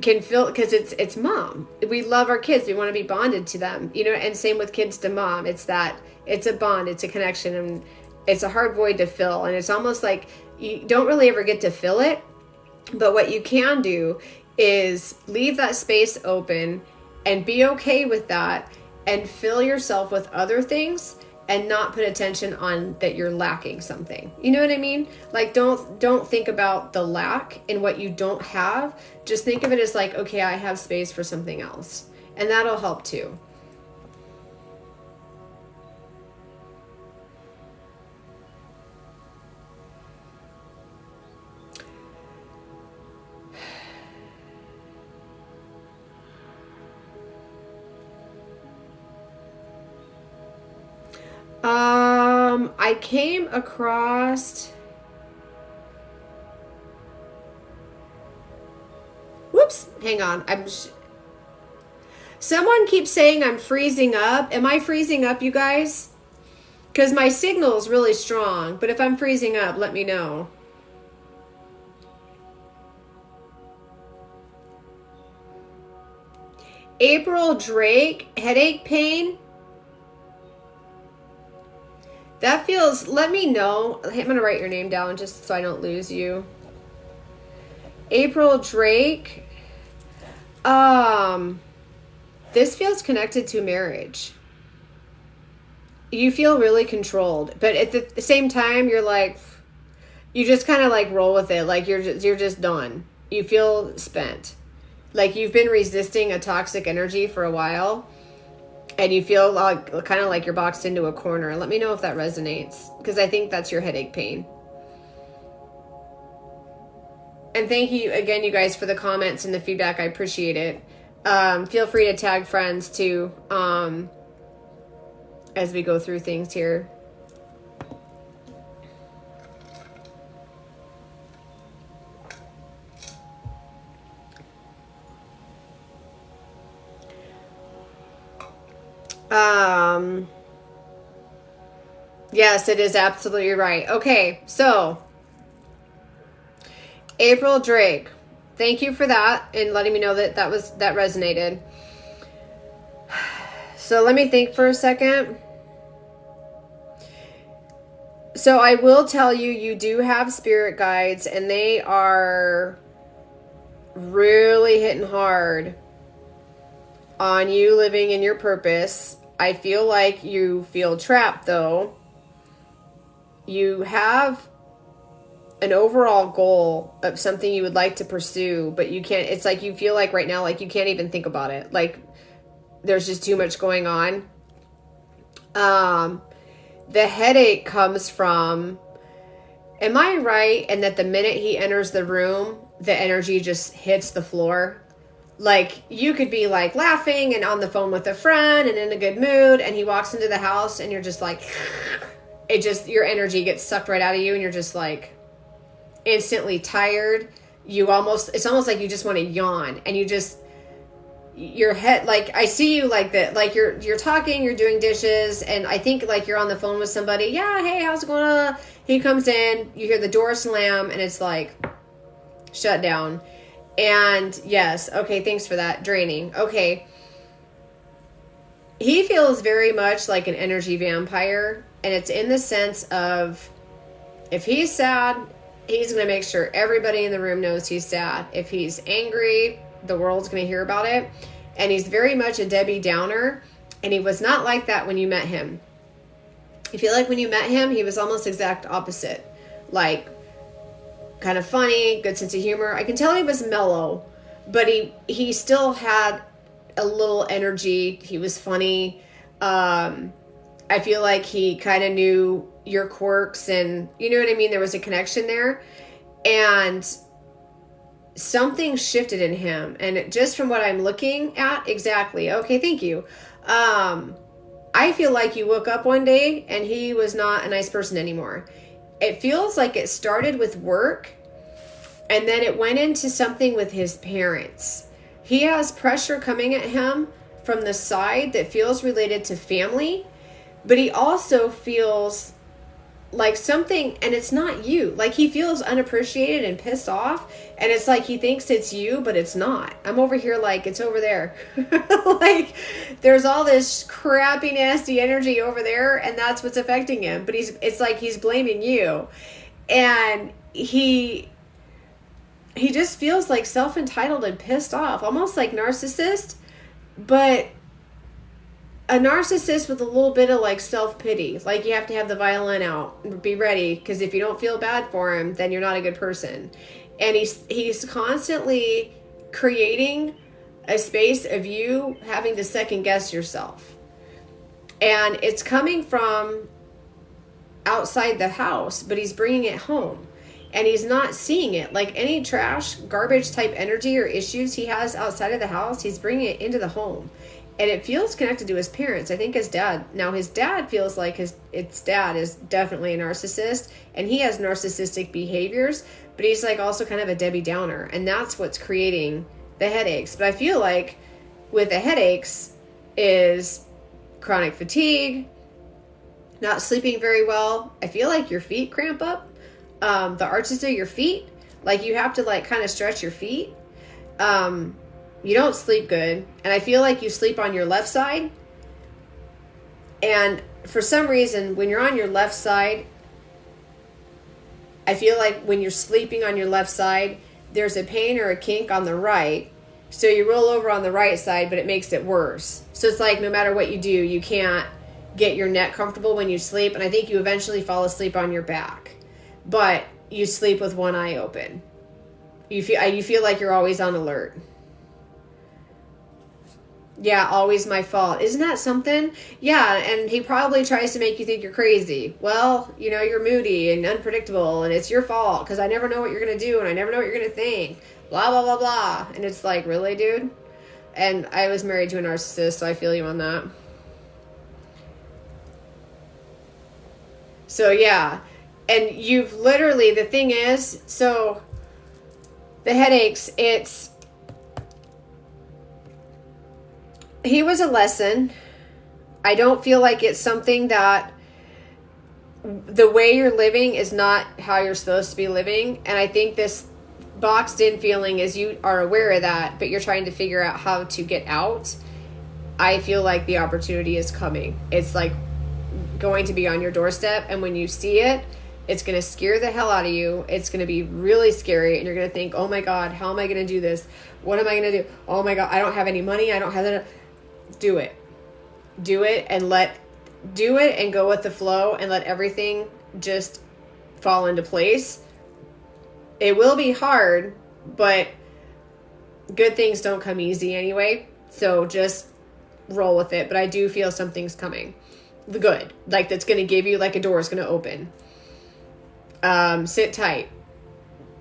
can feel, because it's mom. We love our kids. We want to be bonded to them, you know, and same with kids to mom. It's a bond, it's a connection, and it's a hard void to fill. And it's almost like you don't really ever get to fill it. But what you can do is leave that space open and be okay with that and fill yourself with other things and not put attention on that you're lacking something. You know what I mean? Like, don't think about the lack in what you don't have. Just think of it as like, okay, I have space for something else. And that'll help too. I came across, whoops, hang on. Someone keeps saying I'm freezing up. Am I freezing up, you guys? Because my signal is really strong, but if I'm freezing up, let me know. April Drake, headache pain. That feels, let me know. I'm going to write your name down just so I don't lose you. April Drake. This feels connected to marriage. You feel really controlled, but at the same time, you're like, you just kind of like roll with it. Like you're just done. You feel spent. Like you've been resisting a toxic energy for a while. And you feel like kind of like you're boxed into a corner. Let me know if that resonates, because I think that's your headache pain. And thank you again, you guys, for the comments and the feedback. I appreciate it. Feel free to tag friends too, as we go through things here. Yes, it is absolutely right. Okay, so April Drake, thank you for that and letting me know that that resonated. So let me think for a second. So I will tell you, you do have spirit guides, and they are really hitting hard on you living in your purpose. I feel like you feel trapped though. You have an overall goal of something you would like to pursue, but you can't, it's like you feel like right now, like you can't even think about it. Like there's just too much going on. The headache comes from, am I right? And that the minute he enters the room, the energy just hits the floor. Like you could be like laughing and on the phone with a friend and in a good mood, and he walks into the house and you're just like, it just, your energy gets sucked right out of you and you're just like instantly tired. It's almost like you just want to yawn, and you just, your head, like I see you like that, like you're talking, you're doing dishes, and I think like you're on the phone with somebody. Yeah, hey, how's it going on? He comes in, you hear the door slam, and it's like shut down. And yes, okay, thanks for that. Draining. Okay. He feels very much like an energy vampire, and it's in the sense of if he's sad, he's going to make sure everybody in the room knows he's sad. If he's angry, the world's going to hear about it. And he's very much a Debbie Downer, and he was not like that when you met him. I feel like when you met him, he was almost exact opposite. Like kind of funny, good sense of humor. I can tell he was mellow, but he still had a little energy. He was funny. I feel like he kind of knew your quirks, and you know what I mean? There was a connection there, and something shifted in him. And just from what I'm looking at, exactly. Okay, thank you. I feel like you woke up one day and he was not a nice person anymore. It feels like it started with work, and then it went into something with his parents. He has pressure coming at him from the side that feels related to family, but he also feels like something, and it's not you. Like he feels unappreciated and pissed off, and it's like he thinks it's you, but it's not. I'm over here like it's over there. Like there's all this crappy nasty energy over there, and that's what's affecting him. But it's like he's blaming you. And he just feels like self-entitled and pissed off, almost like narcissist, but a narcissist with a little bit of like self-pity. Like you have to have the violin out and be ready, because if you don't feel bad for him, then you're not a good person. And he's constantly creating a space of you having to second guess yourself. And it's coming from outside the house, but he's bringing it home. And he's not seeing it. Like any trash, garbage type energy or issues he has outside of the house, he's bringing it into the home. And it feels connected to his parents. I think his dad. Now his dad feels like his dad is definitely a narcissist, and he has narcissistic behaviors, but he's like also kind of a Debbie Downer, and that's what's creating the headaches. But I feel like with the headaches is chronic fatigue, not sleeping very well. I feel like your feet cramp up, the arches of your feet, like you have to like kind of stretch your feet. You don't sleep good, and I feel like you sleep on your left side. And for some reason, when you're on your left side, I feel like when you're sleeping on your left side, there's a pain or a kink on the right. So you roll over on the right side, but it makes it worse. So it's like no matter what you do, you can't get your neck comfortable when you sleep. And I think you eventually fall asleep on your back, but you sleep with one eye open. You feel like you're always on alert. Yeah, always my fault. Isn't that something? Yeah, and he probably tries to make you think you're crazy. Well, you know, you're moody and unpredictable, and it's your fault because I never know what you're going to do, and I never know what you're going to think. Blah, blah, blah, blah. And it's like, really, dude? And I was married to a narcissist, so I feel you on that. So, yeah. And you've literally, the thing is, so the headaches, he was a lesson. I don't feel like it's something that the way you're living is not how you're supposed to be living. And I think this boxed in feeling is you are aware of that, but you're trying to figure out how to get out. I feel like the opportunity is coming. It's like going to be on your doorstep. And when you see it, it's going to scare the hell out of you. It's going to be really scary. And you're going to think, oh my God, how am I going to do this? What am I going to do? Oh my God, I don't have any money. I don't have that. Do it and go with the flow and let everything just fall into place. It will be hard, but good things don't come easy anyway. So just roll with it. But I do feel something's coming. The good, like that's going to give you like a door is going to open. Sit tight.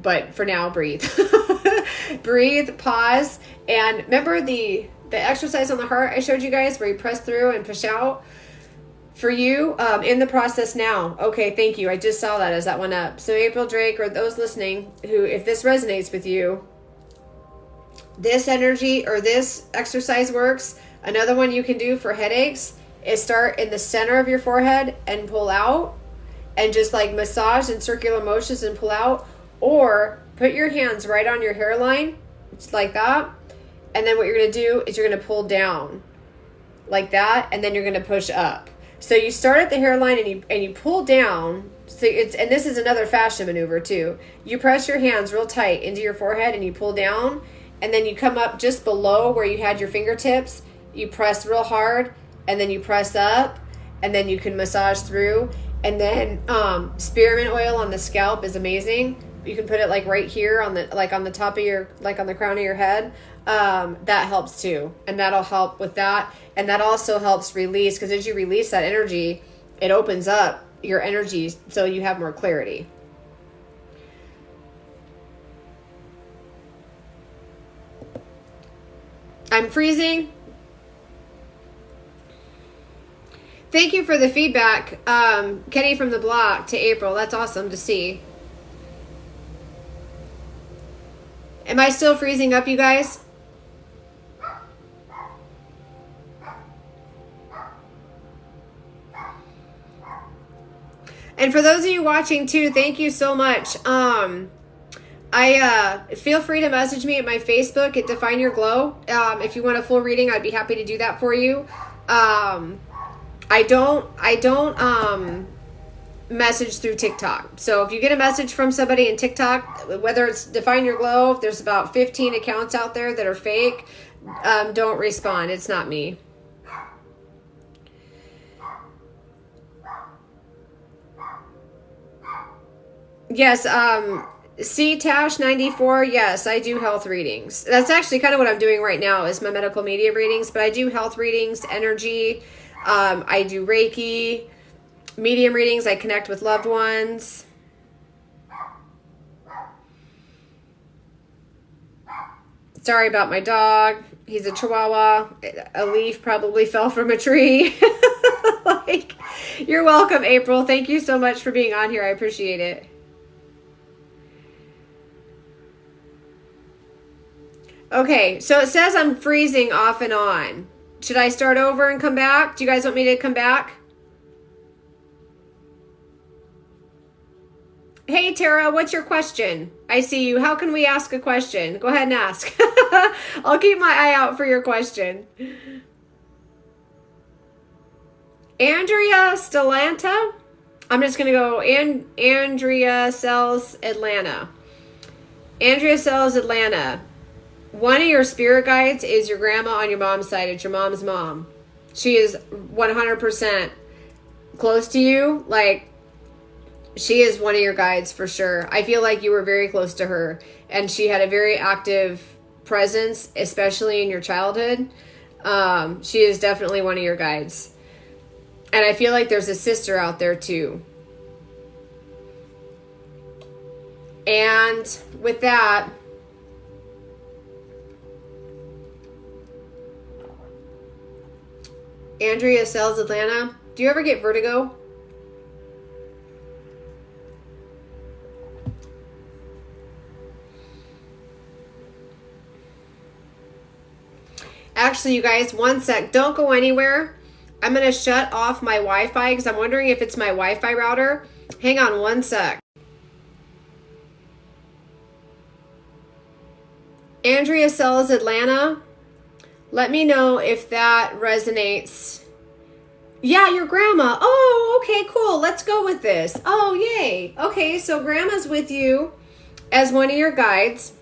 But for now, breathe. Breathe, pause, and remember the exercise on the heart I showed you guys where you press through and push out? For you, in the process now. Okay, thank you. I just saw that as that went up. So April Drake, or those listening, who, if this resonates with you, this energy or this exercise works. Another one you can do for headaches is start in the center of your forehead and pull out, and just like massage in circular motions and pull out, or put your hands right on your hairline, just like that. And then what you're going to do is you're going to pull down like that, and then you're going to push up. So you start at the hairline and you pull down. So and this is another fascia maneuver too. You press your hands real tight into your forehead and you pull down, and then you come up just below where you had your fingertips. You press real hard, and then you press up, and then you can massage through. And then spearmint oil on the scalp is amazing. You can put it like right here on the top of your, like on the crown of your head. That helps too. And that'll help with that. And that also helps release, because as you release that energy, it opens up your energy so you have more clarity. I'm freezing. Thank you for the feedback, Kenny from the block to April. That's awesome to see. Am I still freezing up, you guys? And for those of you watching too, thank you so much. I feel free to message me at my Facebook at Define Your Glow. If you want a full reading, I'd be happy to do that for you. I don't message through TikTok. So if you get a message from somebody in TikTok, whether it's Define Your Glow, if there's about 15 accounts out there that are fake, don't respond. It's not me. Yes, C-Tash94, yes, I do health readings. That's actually kind of what I'm doing right now is my medical media readings, but I do health readings, energy, I do Reiki, medium readings, I connect with loved ones. Sorry about my dog. He's a Chihuahua. A leaf probably fell from a tree. Like, you're welcome, April. Thank you so much for being on here. I appreciate it. Okay, so it says I'm freezing off and on. Should I start over and come back? Do you guys want me to come back? Hey, Tara, what's your question? I see you. How can we ask a question? Go ahead and ask. I'll keep my eye out for your question. Andrea Stelanta? I'm just going to go Andrea Sells Atlanta. Andrea Sells Atlanta. One of your spirit guides is your grandma on your mom's side. It's your mom's mom. She is 100% close to you. Like, she is one of your guides for sure. I feel like you were very close to her. And she had a very active presence, especially in your childhood. She is definitely one of your guides. And I feel like there's a sister out there too. And with that, Andrea Sells Atlanta. Do you ever get vertigo? Actually, you guys, one sec. Don't go anywhere. I'm going to shut off my Wi-Fi because I'm wondering if it's my Wi-Fi router. Hang on one sec. Andrea Sells Atlanta. Let me know if that resonates. Yeah, your grandma. Oh, okay, cool. Let's go with this. Oh, yay. Okay, so grandma's with you as one of your guides.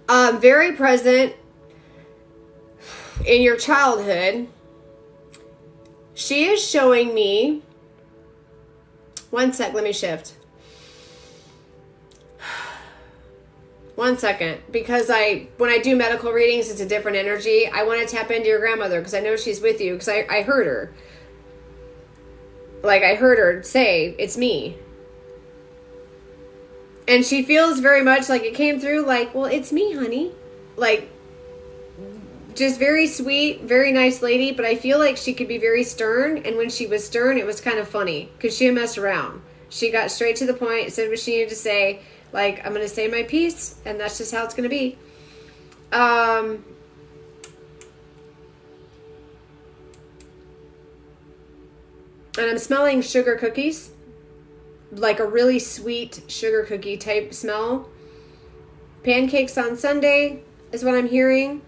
Very present in your childhood. She is showing me. One sec, let me shift. One second, because when I do medical readings, it's a different energy. I want to tap into your grandmother because I know she's with you because I heard her. Like, I heard her say, it's me. And she feels very much like it came through like, well, it's me, honey. Like, just very sweet, very nice lady, but I feel like she could be very stern. And when she was stern, it was kind of funny because she didn't mess around. She got straight to the point, said what she needed to say. Like, I'm going to say my piece, and that's just how it's going to be. And I'm smelling sugar cookies. Like a really sweet sugar cookie type smell. Pancakes on Sunday is what I'm hearing.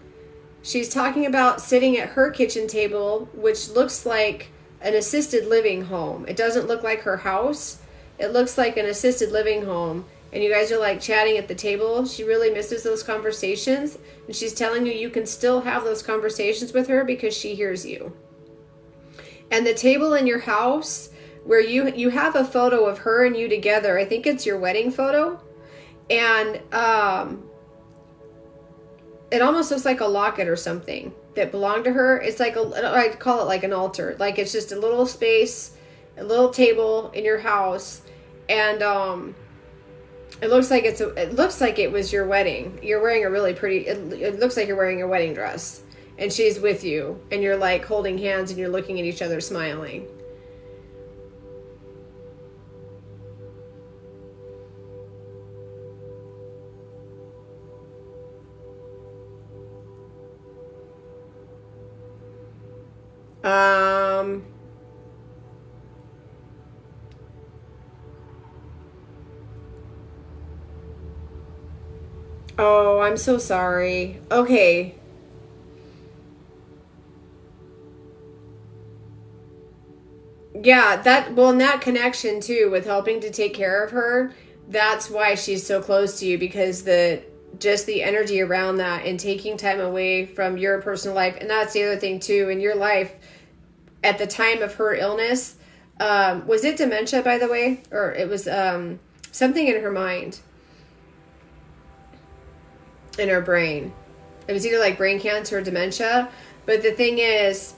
She's talking about sitting at her kitchen table, which looks like an assisted living home. It doesn't look like her house. It looks like an assisted living home. And you guys are like chatting at the table. She really misses those conversations. And she's telling you you can still have those conversations with her because she hears you. And the table in your house where you have a photo of her and you together. I think it's your wedding photo. And it almost looks like a locket or something that belonged to her. It's like I call it like an altar. Like it's just a little space, a little table in your house. And it looks like it was your wedding. You're wearing a really pretty, it looks like you're wearing a wedding dress. And she's with you. And you're like holding hands and you're looking at each other smiling. Oh, I'm so sorry. Okay. Yeah, and that connection too with helping to take care of her, that's why she's so close to you, because just the energy around that and taking time away from your personal life. And that's the other thing too, in your life at the time of her illness, was it dementia, by the way? Or it was something in her mind, in her brain. It was either like brain cancer or dementia. But the thing is,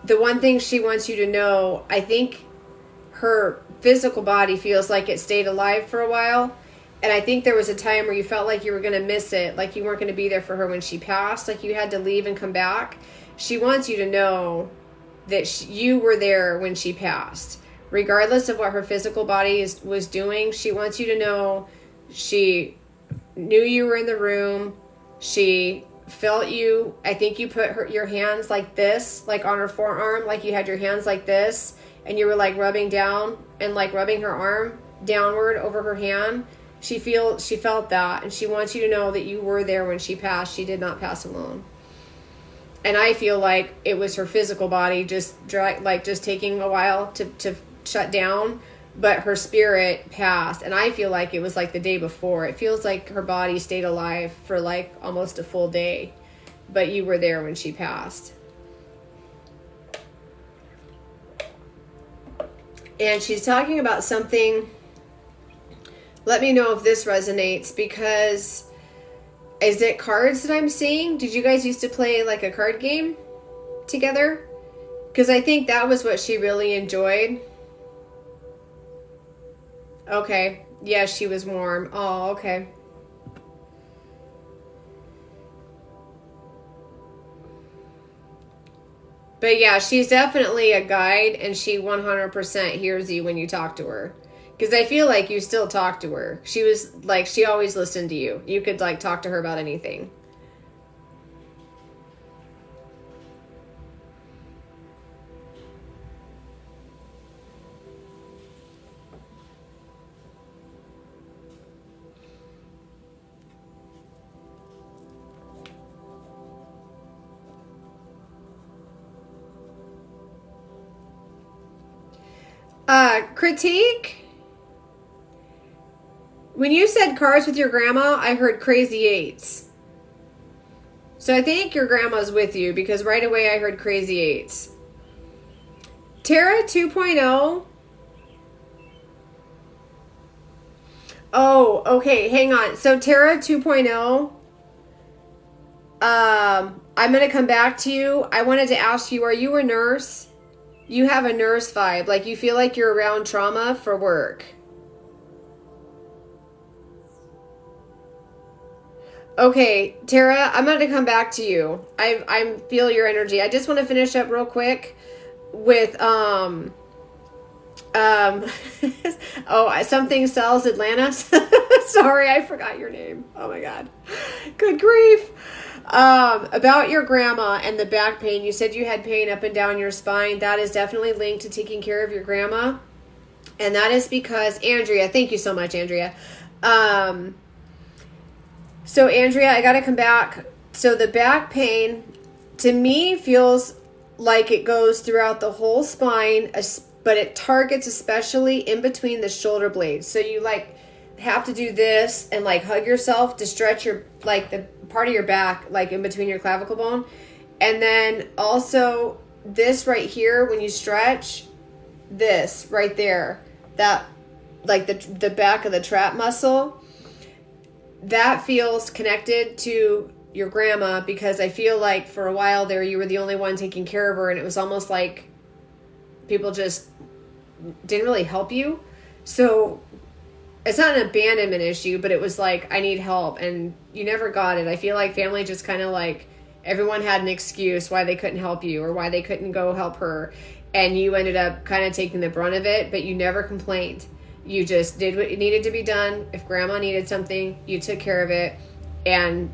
the one thing she wants you to know, I think her physical body feels like it stayed alive for a while. And I think there was a time where you felt like you were going to miss it, like you weren't going to be there for her when she passed, like you had to leave and come back. She wants you to know that you were there when she passed. Regardless of what her physical body was doing, she wants you to know she knew you were in the room. She felt you. I think you put your hands like this, like on her forearm, like you had your hands like this, and you were like rubbing down and like rubbing her arm downward over her hand. She felt that, and she wants you to know that you were there when she passed. She did not pass alone. And I feel like it was her physical body just taking a while to shut down, but her spirit passed. And I feel like it was like the day before. It feels like her body stayed alive for like almost a full day, but you were there when she passed. And she's talking about something. Let me know if this resonates, because is it cards that I'm seeing? Did you guys used to play like a card game together? Because I think that was what she really enjoyed. Okay. Yeah, she was warm. Oh, okay. But yeah, she's definitely a guide, and she 100% hears you when you talk to her. Because I feel like you still talk to her. She was like, she always listened to you. You could like talk to her about anything. Critique? When you said cards with your grandma, I heard crazy eights. So I think your grandma's with you, because right away I heard crazy eights. Tara 2.0. Oh, okay, hang on. So Tara 2.0. I'm going to come back to you. I wanted to ask you, are you a nurse? You have a nurse vibe. Like you feel like you're around trauma for work. Okay, Tara, I'm going to come back to you. I feel your energy. I just want to finish up real quick with oh, something sells Atlanta. Sorry, I forgot your name. Oh my god. Good grief. About your grandma and the back pain. You said you had pain up and down your spine. That is definitely linked to taking care of your grandma. And that is because Andrea, thank you so much, Andrea. So Andrea, I got to come back. So the back pain to me feels like it goes throughout the whole spine, but it targets especially in between the shoulder blades. So you like have to do this and like hug yourself to stretch your, like the part of your back, like in between your clavicle bone. And then also this right here, when you stretch this right there, that like the back of the trap muscle, that feels connected to your grandma, because I feel like for a while there you were the only one taking care of her, and it was almost like people just didn't really help you. So it's not an abandonment issue, but it was like, I need help, and you never got it. I feel like family just kind of like, everyone had an excuse why they couldn't help you or why they couldn't go help her, and you ended up kind of taking the brunt of it, but you never complained. You just did what needed to be done. If grandma needed something, you took care of it, and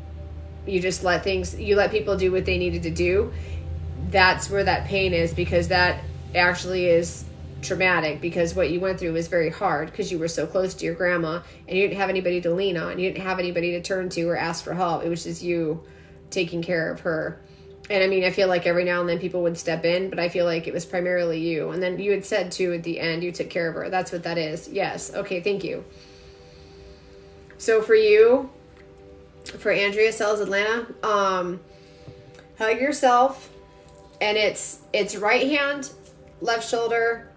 you just let people do what they needed to do. That's where that pain is, because that actually is traumatic because what you went through was very hard because you were so close to your grandma and you didn't have anybody to lean on. You didn't have anybody to turn to or ask for help. It was just you taking care of her. And I mean, I feel like every now and then people would step in, but I feel like it was primarily you. And then you had said too at the end, you took care of her. That's what that is. Yes. Okay. Thank you. So for you, for Andrea Sells Atlanta, hug yourself, and it's right hand, left shoulder,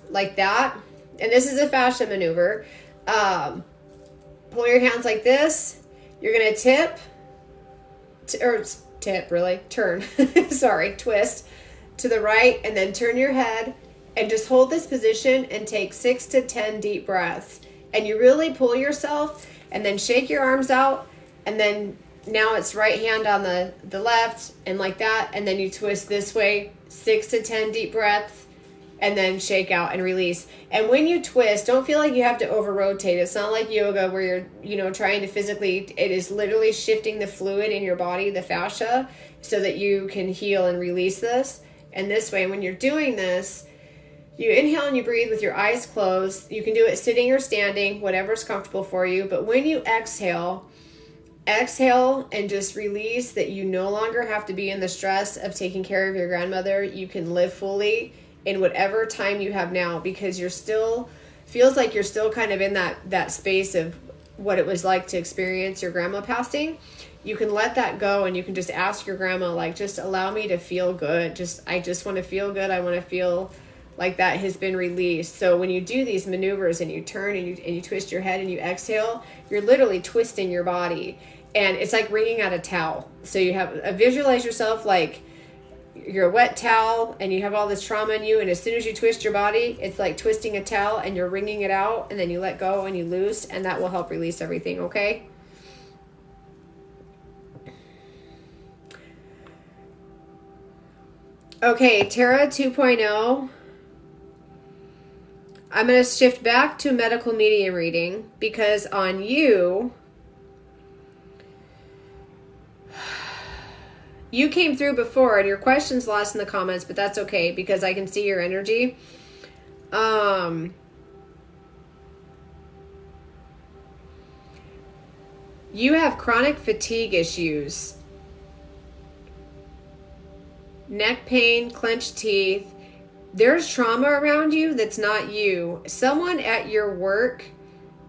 like that. And this is a fascia maneuver. Pull your hands like this. You're going to turn, sorry, twist to the right, and then turn your head and just hold this position and take 6 to 10 deep breaths. And you really pull yourself and then shake your arms out, and then now it's right hand on the left and like that, and then you twist this way, 6 to 10 deep breaths, and then shake out and release. And when you twist, don't feel like you have to over rotate. It's not like yoga where you're, trying to physically, it is literally shifting the fluid in your body, the fascia, so that you can heal and release this. And this way, when you're doing this, you inhale and you breathe with your eyes closed. You can do it sitting or standing, whatever's comfortable for you. But when you exhale and just release that you no longer have to be in the stress of taking care of your grandmother. You can live fully in whatever time you have now, because feels like you're still kind of in that space of what it was like to experience your grandma passing. You can let that go, and you can just ask your grandma, like, just allow me to feel good. I just want to feel good. I want to feel like that has been released. So when you do these maneuvers and you turn and you twist your head and you exhale, you're literally twisting your body, and it's like wringing out a towel. So you have visualize yourself like you're a wet towel and you have all this trauma in you, and as soon as you twist your body, it's like twisting a towel and you're wringing it out, and then you let go and you loose, and that will help release everything. Okay. Okay, Tara 2.0. I'm going to shift back to medical medium reading, because on you came through before and your question's lost in the comments, but that's okay because I can see your energy. You have chronic fatigue issues, neck pain, clenched teeth. There's trauma around you that's not you. Someone at your work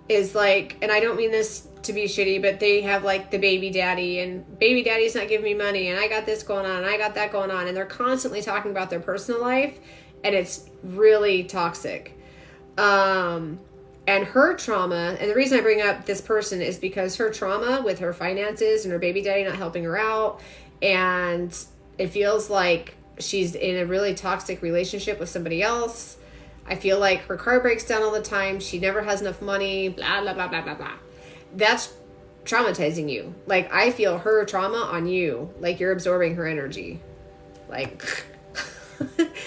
is like, and I don't mean this to be shitty, but they have like the baby daddy, and baby daddy's not giving me money, and I got this going on, and I got that going on, and they're constantly talking about their personal life, and it's really toxic. And her trauma, and the reason I bring up this person is because her trauma with her finances and her baby daddy not helping her out, and it feels like she's in a really toxic relationship with somebody else. I feel like her car breaks down all the time. She never has enough money, blah, blah, blah, blah, blah, blah. That's traumatizing you. Like, I feel her trauma on you. Like, you're absorbing her energy. Like,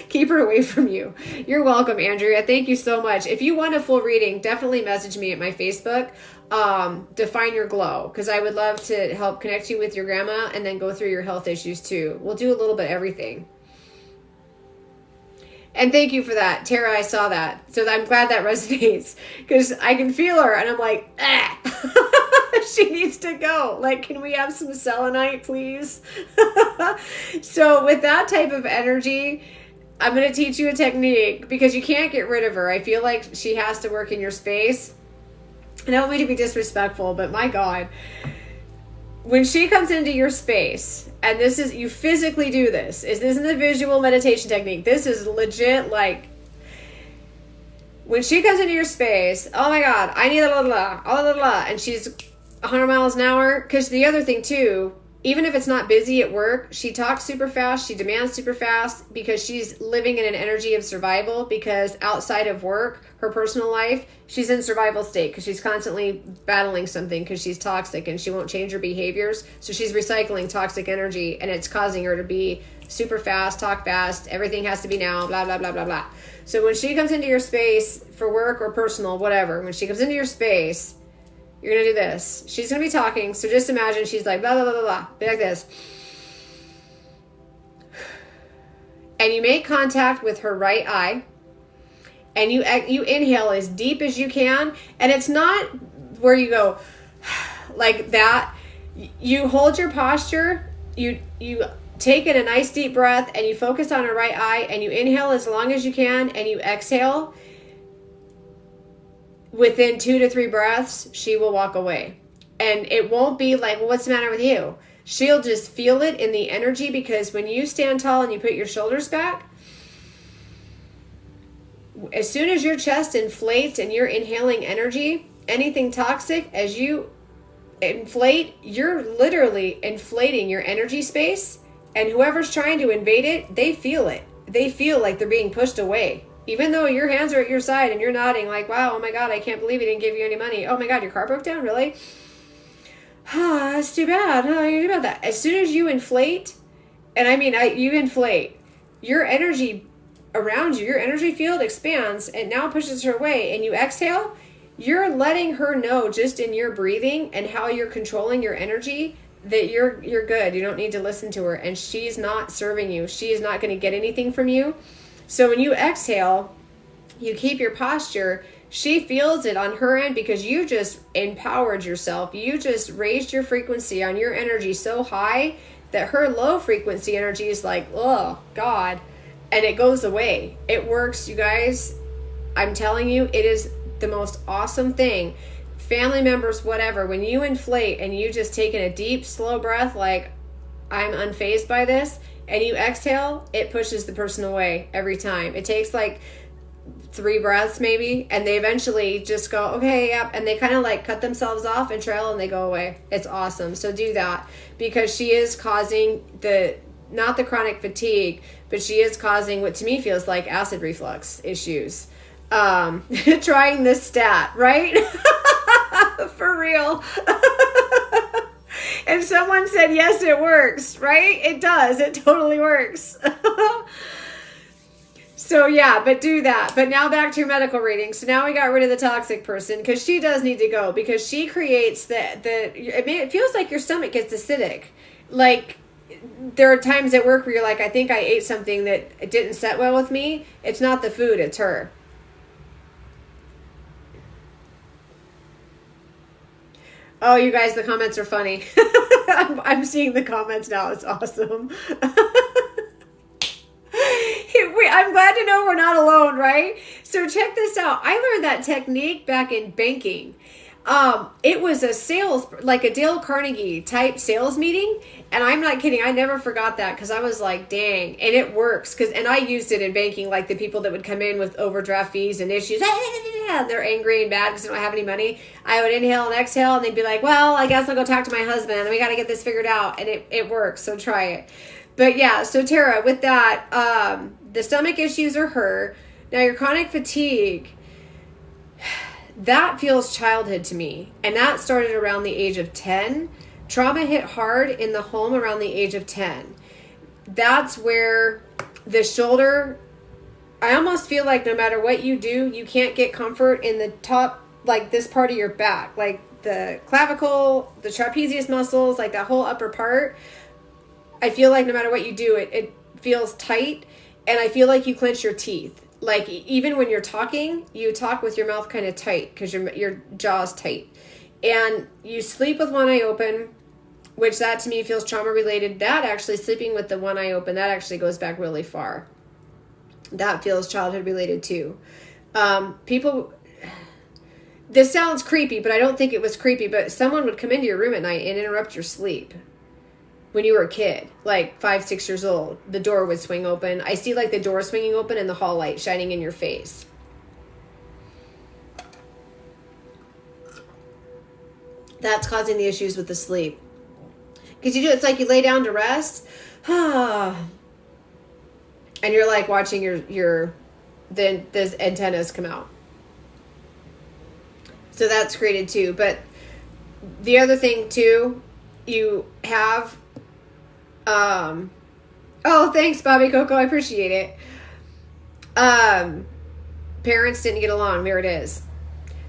keep her away from you. You're welcome, Andrea. Thank you so much. If you want a full reading, definitely message me at my Facebook. Define Your Glow, because I would love to help connect you with your grandma and then go through your health issues too. We'll do a little bit of everything. And thank you for that, Tara. I saw that. So I'm glad that resonates, because I can feel her and I'm like, she needs to go. Like, can we have some selenite, please? So with that type of energy, I'm going to teach you a technique, because you can't get rid of her. I feel like she has to work in your space. And I don't mean to be disrespectful, but my God, when she comes into your space, and this is, you physically do this, this isn't a visual meditation technique. This is legit, like, when she comes into your space, oh my God, I need blah, blah, blah, blah, and she's 100 miles an hour. Because the other thing too, even if it's not busy at work, she talks super fast, she demands super fast, because she's living in an energy of survival, because outside of work, her personal life, she's in survival state because she's constantly battling something, because she's toxic and she won't change her behaviors. So she's recycling toxic energy, and it's causing her to be super fast, talk fast, everything has to be now, blah, blah, blah, blah, blah. So when she comes into your space for work or personal, whatever, when she comes into your space, you're going to do this. She's going to be talking. So just imagine she's like, blah, blah, blah, blah, blah. Be like this. And you make contact with her right eye. and you inhale as deep as you can, and it's not where you go like that. You hold your posture, you take in a nice deep breath, and you focus on her right eye, and you inhale as long as you can, and you exhale. Within 2 to 3 breaths, she will walk away. And it won't be like, well, what's the matter with you? She'll just feel it in the energy, because when you stand tall and you put your shoulders back, as soon as your chest inflates and you're inhaling energy, anything toxic, as you inflate, you're literally inflating your energy space, and whoever's trying to invade it, they feel it. They feel like they're being pushed away. Even though your hands are at your side and you're nodding like, wow, oh my God, I can't believe he didn't give you any money. Oh my God, your car broke down? Really? That's too bad. How are you do about that? As soon as you inflate, and I mean, you inflate, your energy around you, your energy field expands and now pushes her away, and you exhale, you're letting her know just in your breathing and how you're controlling your energy that you're good. You don't need to listen to her, and she's not serving you. She is not going to get anything from you. So when you exhale, you keep your posture. She feels it on her end because you just empowered yourself. You just raised your frequency on your energy so high that her low frequency energy is like, oh God, and it goes away. It works, you guys. I'm telling you, it is the most awesome thing. Family members, whatever, when you inflate and you just take in a deep, slow breath, like, I'm unfazed by this, and you exhale, it pushes the person away every time. It takes like 3 breaths maybe, and they eventually just go, okay, yep, and they kind of like cut themselves off and trail, and they go away. It's awesome. So do that, because she is causing not the chronic fatigue, but she is causing what to me feels like acid reflux issues. Trying this stat, right? For real. And someone said, yes, it works, right? It does. It totally works. So yeah, but do that. But now back to your medical reading. So now we got rid of the toxic person, because she does need to go, because she creates it feels like your stomach gets acidic. Like, there are times at work where you're like, I think I ate something that didn't set well with me. It's not the food, it's her. Oh, you guys, the comments are funny. I'm seeing the comments now. It's awesome. I'm glad to know we're not alone, right? So check this out. I learned that technique back in banking. It was like a Dale Carnegie type sales meeting. And I'm not kidding. I never forgot that, because I was like, dang. And it works. And I used it in banking, like the people that would come in with overdraft fees and issues. And they're angry and mad because they don't have any money. I would inhale and exhale, and they'd be like, well, I guess I'll go talk to my husband, and we got to get this figured out. And it works. So try it. But yeah, so Tara, with that, the stomach issues are her. Now your chronic fatigue, that feels childhood to me. And that started around the age of 10. Trauma hit hard in the home around the age of 10. That's where the shoulder, I almost feel like no matter what you do, you can't get comfort in the top, like this part of your back, like the clavicle, the trapezius muscles, like that whole upper part. I feel like no matter what you do, it feels tight, and I feel like you clench your teeth. Like, even when you're talking, you talk with your mouth kind of tight because your jaw's tight. And you sleep with one eye open, which that to me feels trauma related. That actually, sleeping with the one eye open, that actually goes back really far. That feels childhood related too. This sounds creepy, but I don't think it was creepy, but someone would come into your room at night and interrupt your sleep. When you were a kid, like 5, 6 years old, the door would swing open. I see like the door swinging open and the hall light shining in your face. That's causing the issues with the sleep. Because it's like you lay down to rest, and you're like watching the antennas come out. So that's created too. But the other thing too, you have, oh, thanks, Bobby Coco. I appreciate it. Parents didn't get along. There it is.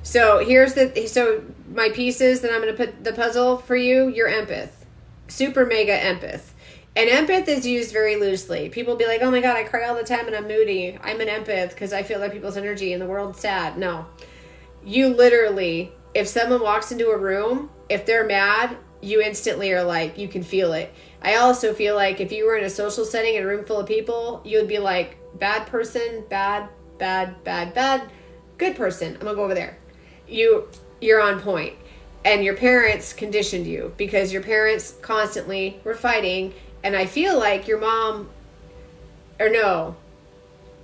So so my pieces that I'm going to put the puzzle for you. You're empath, super mega empath. And empath is used very loosely. People be like, oh my God, I cry all the time and I'm moody. I'm an empath because I feel other people's energy and the world's sad. No. You literally, if someone walks into a room, if they're mad, you instantly are like, you can feel it. I also feel like if you were in a social setting in a room full of people, you would be like, bad person, bad, good person. I'm going to go over there. You're on point. And your parents conditioned you because your parents constantly were fighting. And I feel like your mom, or no,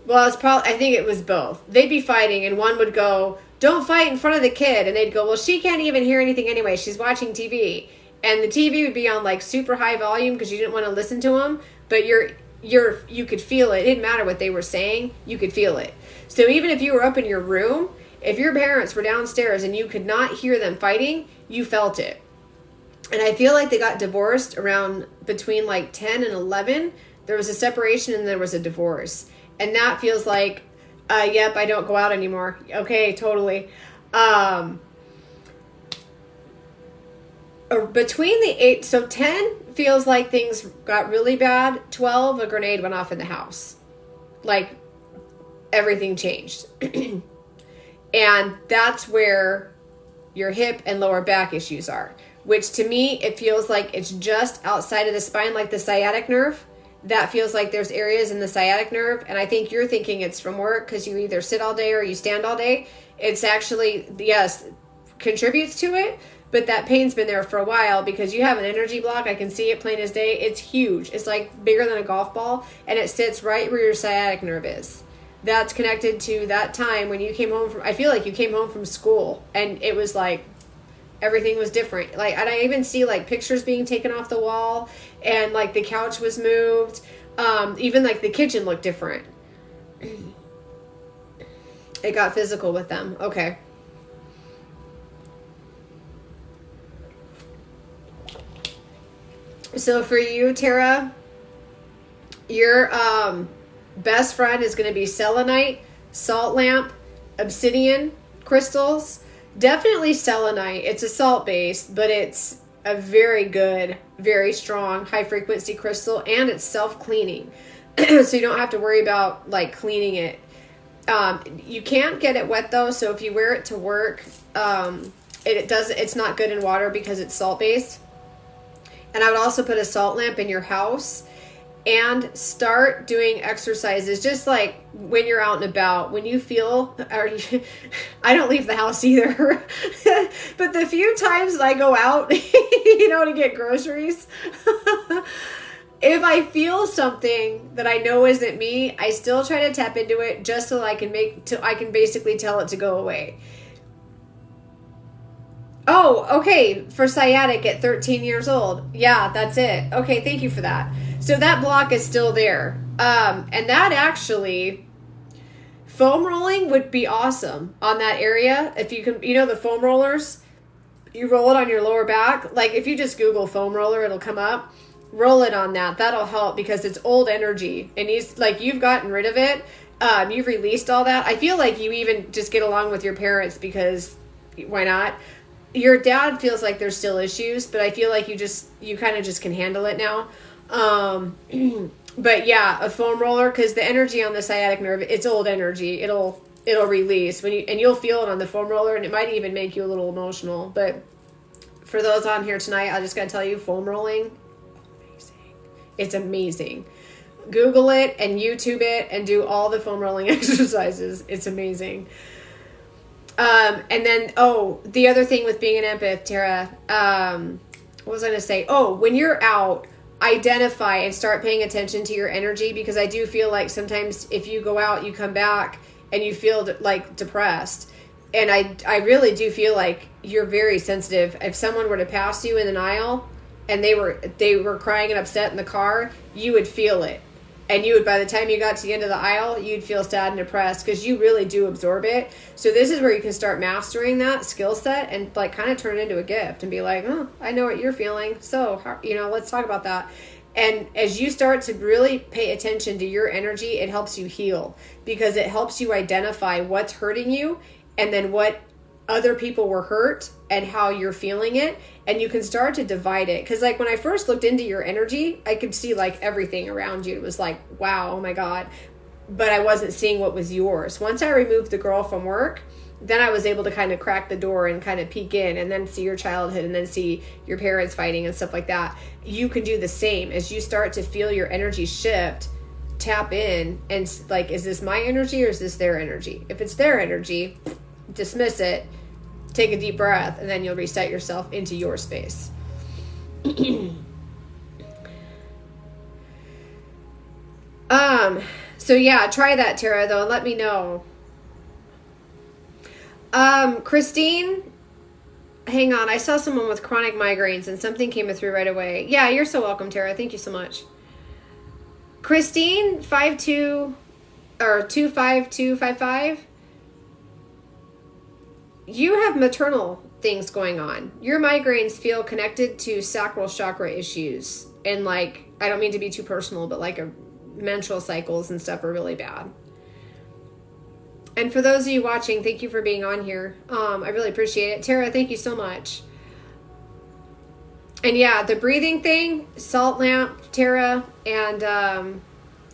well, it's probably, I think it was both. They'd be fighting and one would go, don't fight in front of the kid. And they'd go, well, she can't even hear anything anyway. She's watching TV. And the TV would be on like super high volume because you didn't want to listen to them. But you could feel it. It didn't matter what they were saying. You could feel it. So even if you were up in your room, if your parents were downstairs and you could not hear them fighting, you felt it. And I feel like they got divorced around between like 10 and 11. There was a separation and there was a divorce. And that feels like, yep, I don't go out anymore. Okay, totally. Between the 8, so 10 feels like things got really bad. 12, a grenade went off in the house. Like everything changed. And that's where your hip and lower back issues are. Which to me, it feels like it's just outside of the spine, like the sciatic nerve. That feels like there's areas in the sciatic nerve. And I think you're thinking it's from work because you either sit all day or you stand all day. It's actually, yes, contributes to it. But that pain's been there for a while because you have an energy block. I can see it plain as day. It's huge. It's like bigger than a golf ball. And it sits right where your sciatic nerve is. That's connected to that time when you came home from, I feel like you came home from school. And it was like, everything was different. Like, and I even see like pictures being taken off the wall and like the couch was moved. Even like the kitchen looked different. It got physical with them. Okay. So for you, Tara, your best friend is going to be selenite, salt lamp, obsidian crystals. Definitely selenite. It's a salt based, but it's a very good, very strong, high frequency crystal, and it's self-cleaning. So you don't have to worry about like cleaning it. You can't get it wet though, so if you wear it to work, it's not good in water because it's salt based. And I would also put a salt lamp in your house and start doing exercises just like when you're out and about, when you feel, I don't leave the house either, but the few times I go out, to get groceries, if I feel something that I know isn't me, I still try to tap into it just so I can basically tell it to go away. Oh, okay. For sciatic at 13 years old. Yeah, that's it. Okay, thank you for that. So that block is still there. And that actually, foam rolling would be awesome on that area. If you can, the foam rollers, you roll it on your lower back. Like if you just Google foam roller, it'll come up. Roll it on that. That'll help because it's old energy. And you've gotten rid of it. You've released all that. I feel like you even just get along with your parents because why not? Your dad feels like there's still issues, but I feel like you kind of just can handle it now. But yeah, a foam roller, because the energy on the sciatic nerve, it's old energy. It'll release and you'll feel it on the foam roller, and it might even make you a little emotional. But for those on here tonight, I just got to tell you, foam rolling, amazing. It's amazing. Google it and YouTube it and do all the foam rolling exercises. It's amazing. And then, the other thing with being an empath, Tara, what was I going to say? Oh, when you're out, identify and start paying attention to your energy, because I do feel like sometimes if you go out, you come back and you feel like depressed. And I really do feel like you're very sensitive. If someone were to pass you in an aisle and they were crying and upset in the car, you would feel it. And you would, by the time you got to the end of the aisle, you'd feel sad and depressed because you really do absorb it. So this is where you can start mastering that skill set and like kind of turn it into a gift and be like, oh, I know what you're feeling. So, let's talk about that. And as you start to really pay attention to your energy, it helps you heal because it helps you identify what's hurting you and then what other people were hurt and how you're feeling it, and you can start to divide it. Because like when I first looked into your energy, I could see like everything around you. It was like, wow, oh my God. But I wasn't seeing what was yours. Once I removed the girl from work, then I was able to kind of crack the door and kind of peek in and then see your childhood and then see your parents fighting and stuff like that. You can do the same. As you start to feel your energy shift, tap in and like, is this my energy or is this their energy? If it's their energy, dismiss it, take a deep breath, and then you'll reset yourself into your space. So yeah, try that, Tara, though, and let me know. Christine, hang on. I saw someone with chronic migraines and something came through right away. Yeah, you're so welcome, Tara. Thank you so much. Christine, 52 or 25255. You have maternal things going on. Your migraines feel connected to sacral chakra issues. And like, I don't mean to be too personal, but like menstrual cycles and stuff are really bad. And for those of you watching, thank you for being on here. I really appreciate it. Tara, thank you so much. And yeah, the breathing thing, salt lamp, Tara, and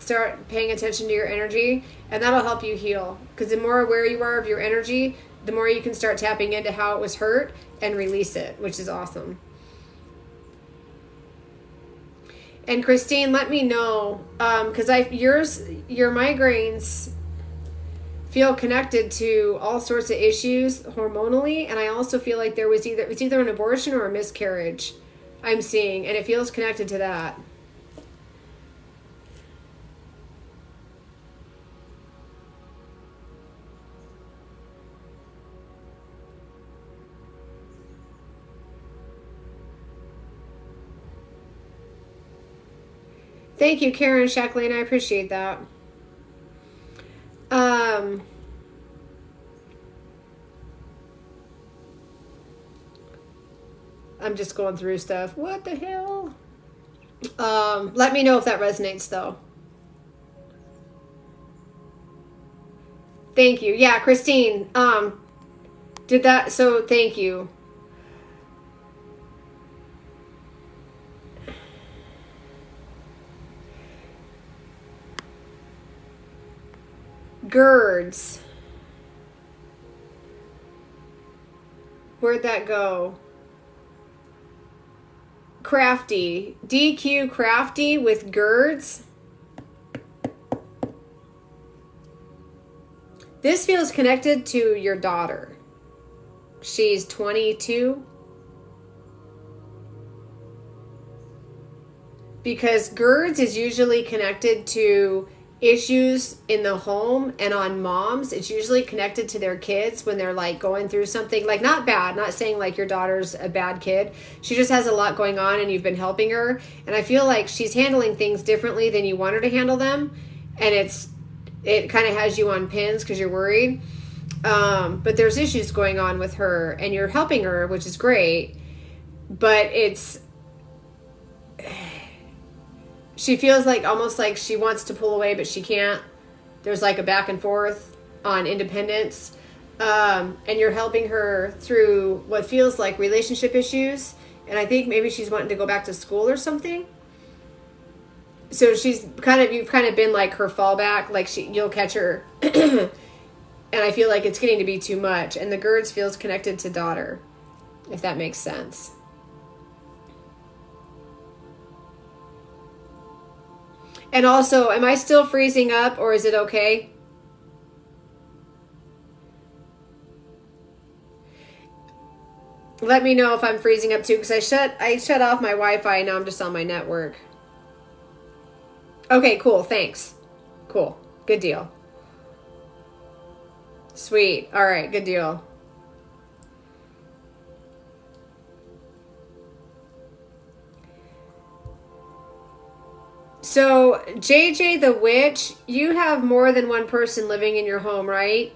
start paying attention to your energy, and that'll help you heal. Because the more aware you are of your energy, the more you can start tapping into how it was hurt and release it, which is awesome. And Christine, let me know, because your migraines feel connected to all sorts of issues hormonally, and I also feel like it's either an abortion or a miscarriage I'm seeing, and it feels connected to that. Thank you, Karen Shacklin. I appreciate that. I'm just going through stuff. What the hell? Let me know if that resonates, though. Thank you. Yeah, Christine. Did that? So thank you. GERDs. Where'd that go? Crafty. DQ Crafty with GERDs. This feels connected to your daughter. She's 22. Because GERDs is usually connected to issues in the home, and on moms it's usually connected to their kids when they're like going through something like not bad, not saying like your daughter's a bad kid, she just has a lot going on and you've been helping her, and I feel like she's handling things differently than you want her to handle them, and it kind of has you on pins because you're worried, but there's issues going on with her and you're helping her, which is great, but she feels like almost like she wants to pull away, but she can't. There's like a back and forth on independence. And you're helping her through what feels like relationship issues. And I think maybe she's wanting to go back to school or something. So you've kind of been like her fallback, like you'll catch her. And I feel like it's getting to be too much. And the GERDs feels connected to daughter, if that makes sense. And also, am I still freezing up or is it okay? Let me know if I'm freezing up too, because I shut off my Wi-Fi and now I'm just on my network. Okay, cool. Thanks. Cool. Good deal. Sweet. All right. Good deal. So, JJ the Witch, you have more than one person living in your home, right?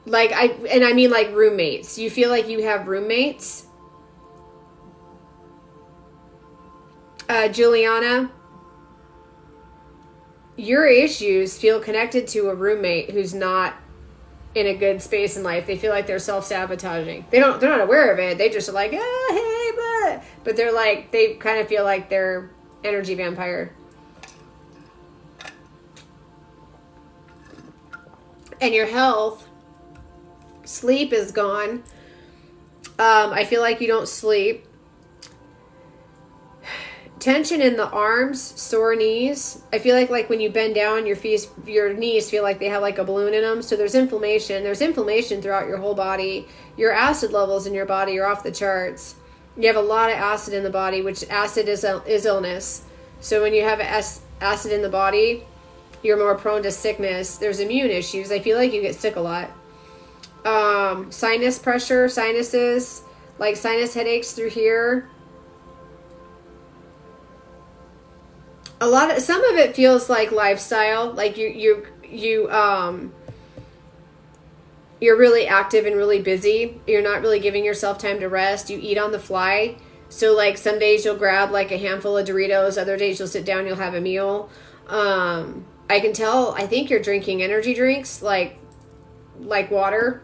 Like, I mean like roommates. You feel like you have roommates? Juliana, your issues feel connected to a roommate who's not in a good space in life. They feel like they're self-sabotaging. They're not aware of it. They just are like, hey, but they're like, they kind of feel like they're energy vampire. And your health, sleep is gone. I feel like you don't sleep. Tension in the arms, sore knees. I feel like when you bend down, your knees feel like they have like a balloon in them. So there's inflammation. There's inflammation throughout your whole body. Your acid levels in your body are off the charts. You have a lot of acid in the body, which acid is illness. So when you have acid in the body, you're more prone to sickness. There's immune issues. I feel like you get sick a lot. Sinus pressure, sinuses, like sinus headaches through here. Some of it feels like lifestyle, like you're really active and really busy. You're not really giving yourself time to rest. You eat on the fly. So like some days you'll grab like a handful of Doritos. Other days you'll sit down, you'll have a meal. I can tell, I think you're drinking energy drinks like water.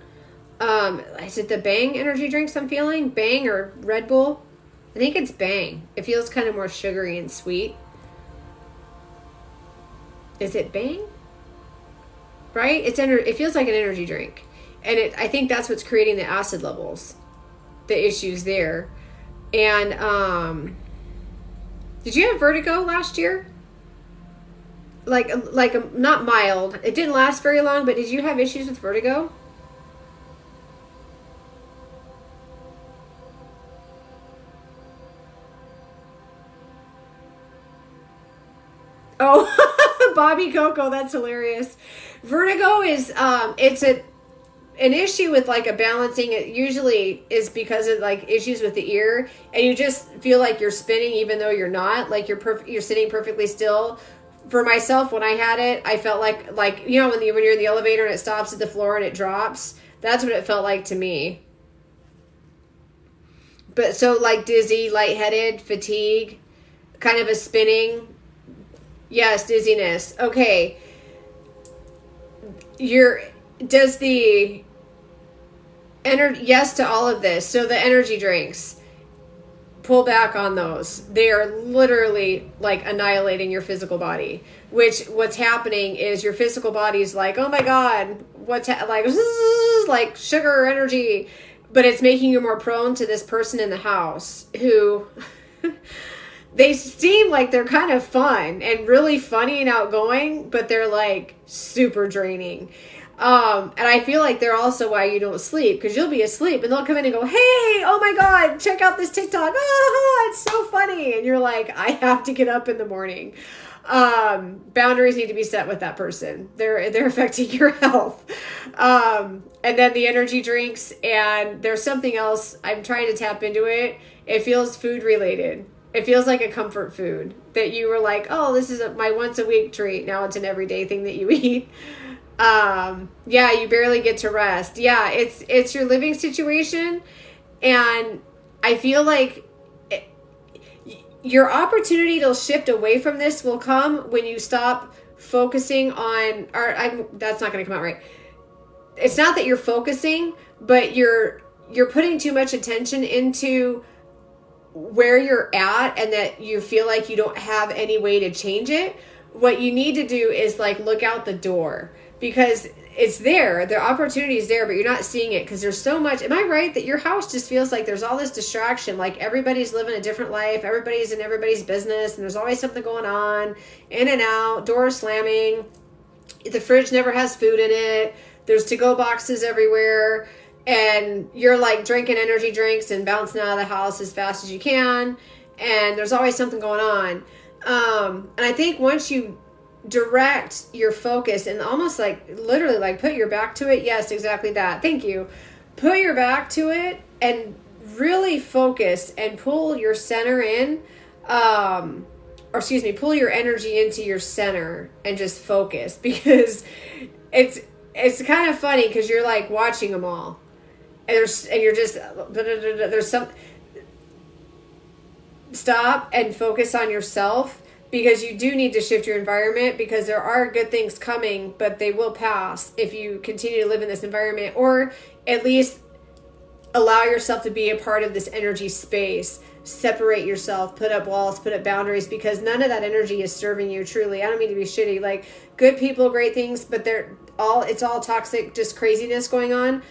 Is it the Bang energy drinks I'm feeling? Bang or Red Bull? I think it's Bang. It feels kind of more sugary and sweet. Is it Bang? Right? It feels like an energy drink. And I think that's what's creating the acid levels. The issues there. And did you have vertigo last year? Like not mild. It didn't last very long, but did you have issues with vertigo? Oh, Bobby Coco, that's hilarious. Vertigo is it's an issue with like a balancing. It usually is because of like issues with the ear, and you just feel like you're spinning even though you're not. Like you're sitting perfectly still. For myself, when I had it, I felt like you know when you're in the elevator and it stops at the floor and it drops. That's what it felt like to me. But so like dizzy, lightheaded, fatigue, kind of a spinning. Yes, dizziness. Okay. Yes to all of this. So the energy drinks, pull back on those. They are literally like annihilating your physical body, what's happening is your physical body is like, oh my God, like sugar energy, but it's making you more prone to this person in the house who they seem like they're kind of fun and really funny and outgoing, but they're like super draining. And I feel like they're also why you don't sleep, because you'll be asleep and they'll come in and go, hey, oh my God, check out this TikTok. Ah, it's so funny. And you're like, I have to get up in the morning. Boundaries need to be set with that person. They're affecting your health. And then the energy drinks, and there's something else. I'm trying to tap into it. It feels food related. It feels like a comfort food that you were like, oh, this is my once a week treat. Now it's an everyday thing that you eat. Yeah, you barely get to rest. Yeah, it's your living situation. And I feel like your opportunity to shift away from this will come when you stop focusing on, that's not going to come out right. It's not that you're focusing, but you're putting too much attention into where you're at and that you feel like you don't have any way to change it. What you need to do is like look out the door, because it's there. The opportunity is there, but you're not seeing it because there's so much. Am I right that your house just feels like there's all this distraction? Like everybody's living a different life. Everybody's in everybody's business, and there's always something going on, in and out, doors slamming. The fridge never has food in it. There's to-go boxes everywhere. And you're like drinking energy drinks and bouncing out of the house as fast as you can. And there's always something going on. And I think once you direct your focus and almost like literally like put your back to it. Yes, exactly that. Thank you. Put your back to it and really focus and pull your center in, pull your energy into your center and just focus, because it's kind of funny because you're like watching them all. And you're just, there's some, stop and focus on yourself, because you do need to shift your environment, because there are good things coming, but they will pass if you continue to live in this environment, or at least allow yourself to be a part of this energy space. Separate yourself, put up walls, put up boundaries, because none of that energy is serving you truly. I don't mean to be shitty. Like, good people, great things, but it's all toxic, just craziness going on.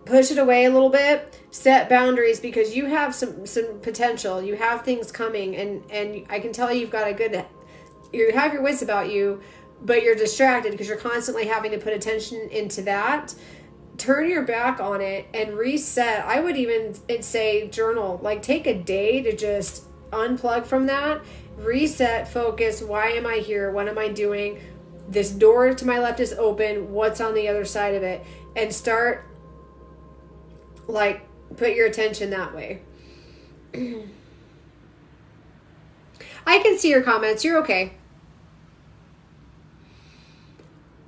Push it away a little bit. Set boundaries, because you have some potential. You have things coming, and I can tell you've got you have your wits about you, but you're distracted because you're constantly having to put attention into that. Turn your back on it and reset. I would even say journal. Like, take a day to just unplug from that, reset, focus. Why am I here? What am I doing? This door to my left is open. What's on the other side of it? And start, like, put your attention that way. I can see your comments. You're okay.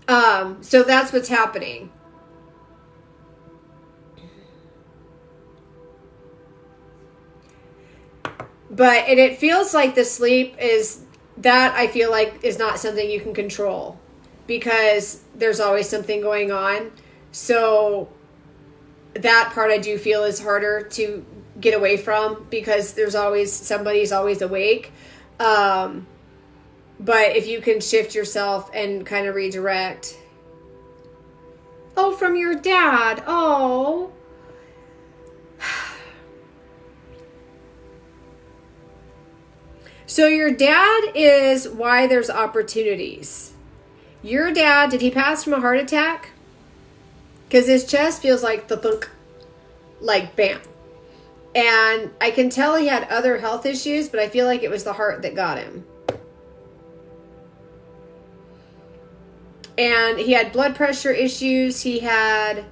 So that's what's happening. And it feels like the sleep is that, I feel like, is not something you can control, because there's always something going on. So that part I do feel is harder to get away from, because somebody's always awake. But if you can shift yourself and kind of redirect. Oh, from your dad. Oh. So your dad is why there's opportunities. Your dad, did he pass from a heart attack? Because his chest feels like the thunk, like bam. And I can tell he had other health issues, but I feel like it was the heart that got him. And he had blood pressure issues. He had,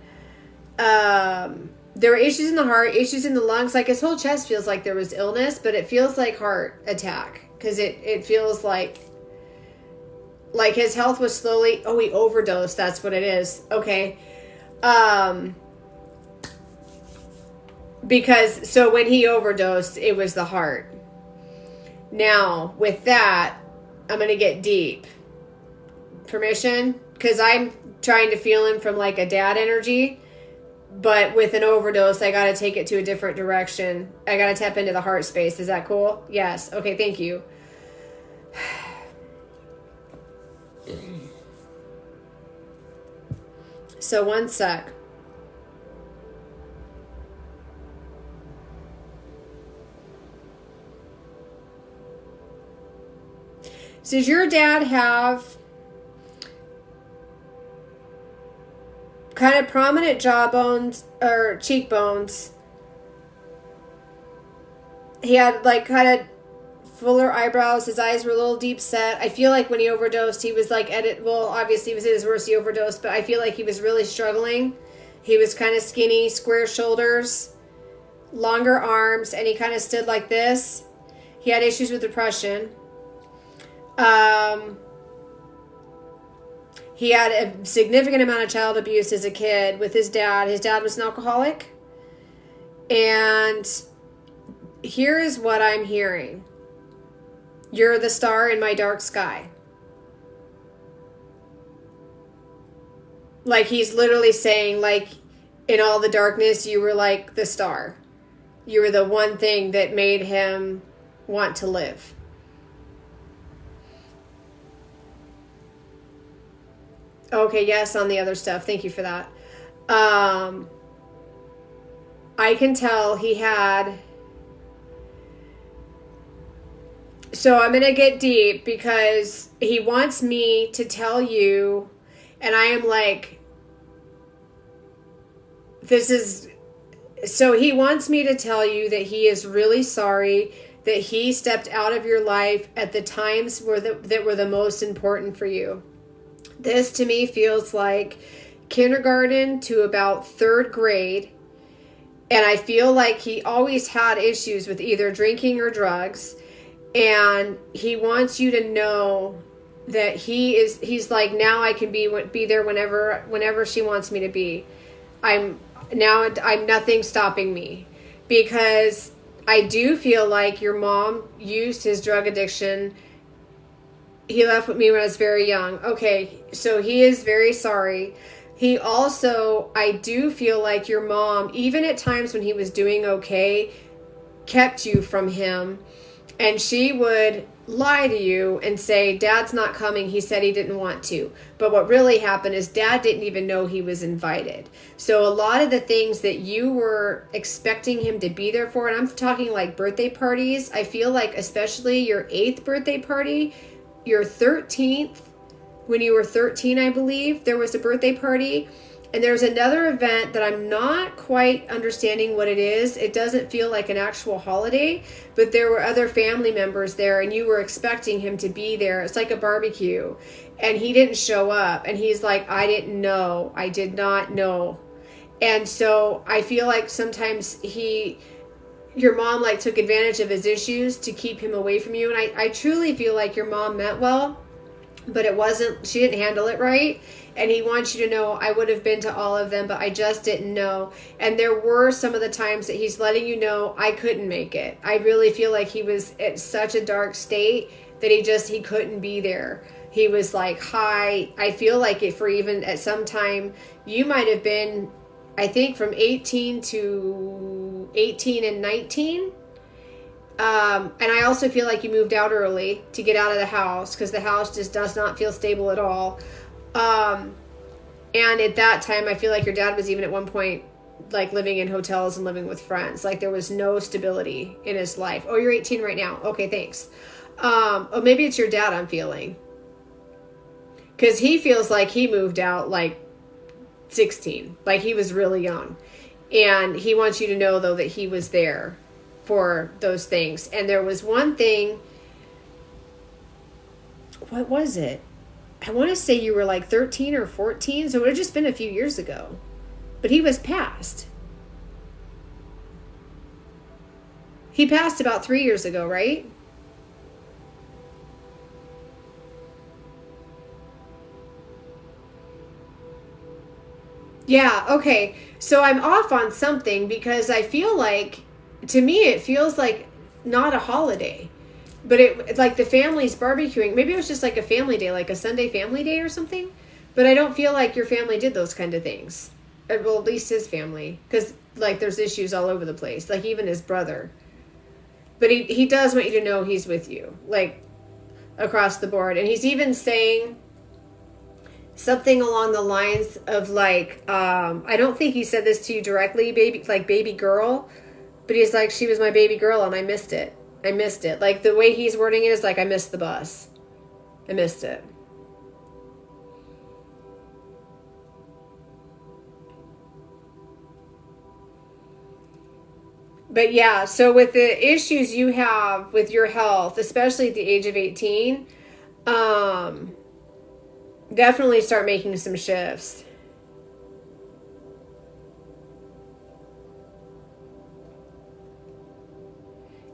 there were issues in the heart, issues in the lungs. Like, his whole chest feels like there was illness, but it feels like heart attack. Because it feels like his health was slowly, he overdosed. That's what it is. Okay. Because, so when he overdosed, it was the heart. Now, with that, I'm going to get deep. Permission? Because I'm trying to feel him from like a dad energy. But with an overdose, I got to take it to a different direction. I got to tap into the heart space. Is that cool? Yes. Okay, thank you. So, one sec. So, does your dad have kind of prominent jawbones or cheekbones? He had like kind of fuller eyebrows. His eyes were a little deep set. I feel like when he overdosed, he was like obviously he was at his worst, he overdosed, but I feel like he was really struggling. He was kind of skinny, square shoulders, longer arms, and he kind of stood like this. He had issues with depression. He had a significant amount of child abuse as a kid with his dad. His dad was an alcoholic. And here is what I'm hearing. You're the star in my dark sky. Like, he's literally saying, like, in all the darkness, you were like the star. You were the one thing that made him want to live. Okay, yes, on the other stuff. Thank you for that. I can tell he had... So I'm going to get deep, because he wants me to tell you, and I am like, so he wants me to tell you that he is really sorry that he stepped out of your life at the times that were the most important for you. This to me feels like kindergarten to about third grade. And I feel like he always had issues with either drinking or drugs. And he wants you to know that he's like, now I can be there whenever she wants me to be. I'm nothing stopping me, because I do feel like your mom used his drug addiction. He left with me when I was very young. Okay, so he is very sorry. He also, I do feel like your mom, even at times when he was doing okay, kept you from him. And she would lie to you and say, Dad's not coming. He said he didn't want to. But what really happened is Dad didn't even know he was invited. So a lot of the things that you were expecting him to be there for, and I'm talking like birthday parties, I feel like especially your 8th birthday party, your 13th, when you were 13, I believe, there was a birthday party. And there's another event that I'm not quite understanding what it is. It doesn't feel like an actual holiday, but there were other family members there and you were expecting him to be there. It's like a barbecue. And he didn't show up. And he's like, I didn't know. I did not know. And so I feel like sometimes your mom like took advantage of his issues to keep him away from you. And I truly feel like your mom meant well, but she didn't handle it right. And he wants you to know, I would have been to all of them, but I just didn't know. And there were some of the times that he's letting you know, I couldn't make it. I really feel like he was at such a dark state that he couldn't be there. He was like, hi. I feel like if for even at some time, you might have been, I think from 18 and 19. And I also feel like you moved out early to get out of the house because the house just does not feel stable at all. And at that time, I feel like your dad was even at one point like living in hotels and living with friends. Like there was no stability in his life. Oh, you're 18 right now. Okay, thanks. Oh, maybe it's your dad I'm feeling. Because he feels like he moved out like 16. Like he was really young. And he wants you to know, though, that he was there for those things. And there was one thing. What was it? I want to say you were like 13 or 14, so it would have just been a few years ago. But he was passed. He passed about 3 years ago, right? Yeah, okay. So I'm off on something because I feel like, to me, it feels like not a holiday. But it like the family's barbecuing. Maybe it was just like a family day, like a Sunday family day or something. But I don't feel like your family did those kind of things. Well, at least his family. Because, like, there's issues all over the place. Like, even his brother. But he does want you to know he's with you. Like, across the board. And he's even saying something along the lines of, like, I don't think he said this to you directly, baby girl. But he's like, she was my baby girl and I missed it. I missed it. Like, the way he's wording it is like, I missed the bus. I missed it. But yeah, so with the issues you have with your health, especially at the age of 18, definitely start making some shifts.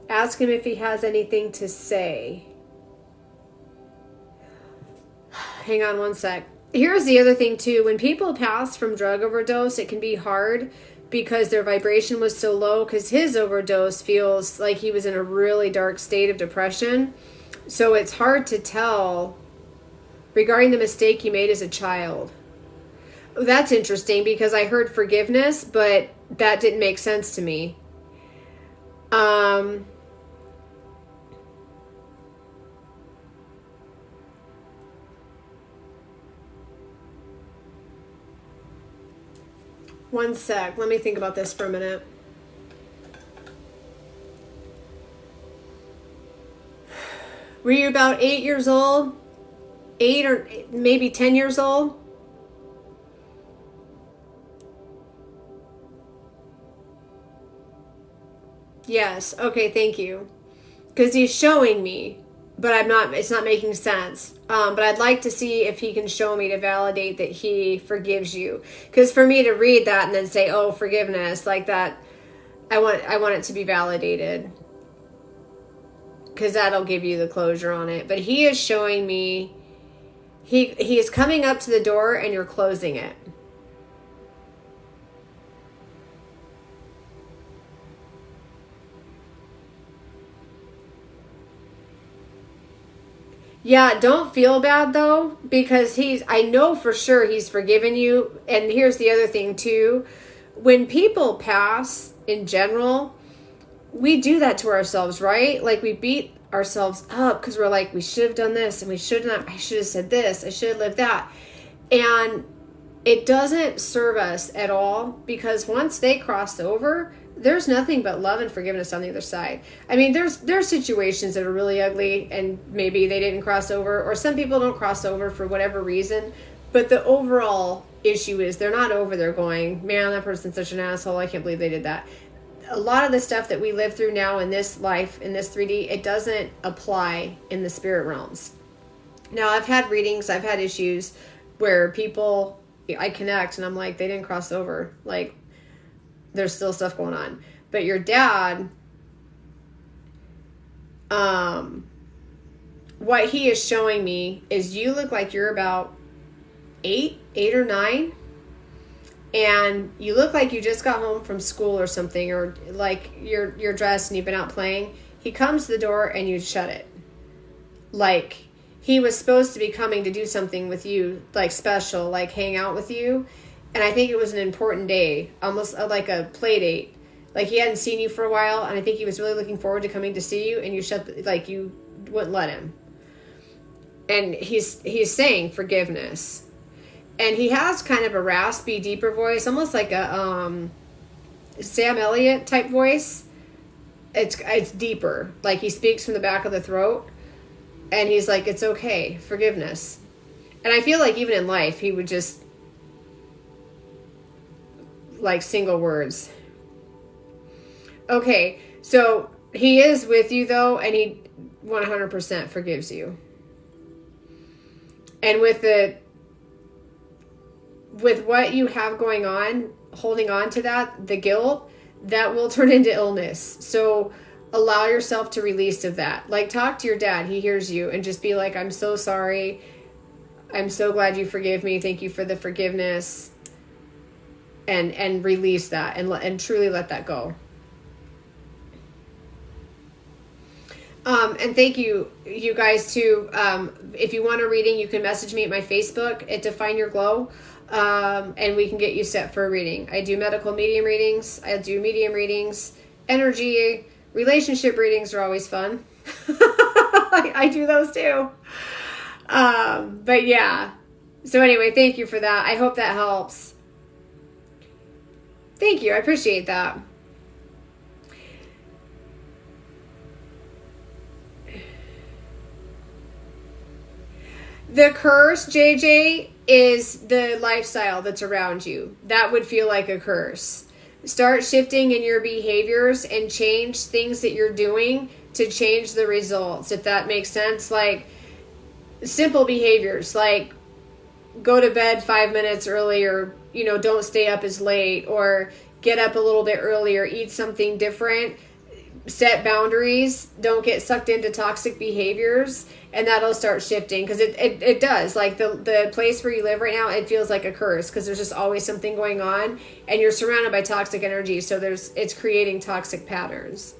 Ask him if he has anything to say. Hang on one sec. Here's the other thing too. When people pass from drug overdose, it can be hard because their vibration was so low, because his overdose feels like he was in a really dark state of depression. So it's hard to tell regarding the mistake you made as a child. That's interesting because I heard forgiveness, but that didn't make sense to me. One sec. Let me think about this for a minute. Were you about 8 years old? 8 or maybe 10 years old? Yes. Okay, thank you. Because he's showing me, but it's not making sense. But I'd like to see if he can show me to validate that he forgives you. Because for me to read that and then say, oh, forgiveness, like that, I want it to be validated. Because that'll give you the closure on it. But he is showing me, he is coming up to the door and you're closing it. Yeah, don't feel bad though, because I know for sure he's forgiven you. And here's the other thing too. When people pass in general, we do that to ourselves, right? Like we beat ourselves up because we're like, we should have done this and we should not, I should have said this, I should have lived that. And it doesn't serve us at all, because once they cross over, there's nothing but love and forgiveness on the other side. I mean, there's situations that are really ugly and maybe they didn't cross over, or some people don't cross over for whatever reason. But the overall issue is they're not over there going, man, that person's such an asshole. I can't believe they did that. A lot of the stuff that we live through now in this life, in this 3D, it doesn't apply in the spirit realms. Now, I've had readings, I've had issues where people, I connect and I'm like, they didn't cross over. Like, there's still stuff going on. But your dad, what he is showing me is you look like you're about 8 or 9. And you look like you just got home from school or something, or like you're dressed and you've been out playing. He comes to the door and you shut it. Like he was supposed to be coming to do something with you, like special, like hang out with you. And I think it was an important day, almost like a play date. Like he hadn't seen you for a while, and I think he was really looking forward to coming to see you, and you like you wouldn't let him. And he's saying forgiveness. And he has kind of a raspy, deeper voice, almost like a Sam Elliott type voice. It's deeper, like he speaks from the back of the throat, and he's like, "It's okay, forgiveness." And I feel like even in life, he would just like single words. Okay, so he is with you though, and he 100% forgives you. And with what you have going on, holding on to that, the guilt, that will turn into illness. So allow yourself to release of that. Like talk to your dad. He hears you, and just be like, I'm so sorry. I'm so glad you forgive me. Thank you for the forgiveness. And release that and truly let that go. And thank you guys too. If you want a reading, you can message me at my Facebook at Define Your Glow. And we can get you set for a reading. I do medical medium readings. I do medium readings. Energy, relationship readings are always fun. I do those too. But yeah. So anyway, thank you for that. I hope that helps. Thank you. I appreciate that. The curse, JJ, is the lifestyle that's around you. That would feel like a curse. Start shifting in your behaviors and change things that you're doing to change the results, if that makes sense. Like simple behaviors, like go to bed 5 minutes early, or don't stay up as late, or get up a little bit earlier, eat something different, set boundaries, don't get sucked into toxic behaviors, and that'll start shifting, because it does. Like the place where you live right now, it feels like a curse, because there's just always something going on, and you're surrounded by toxic energy, so it's creating toxic patterns.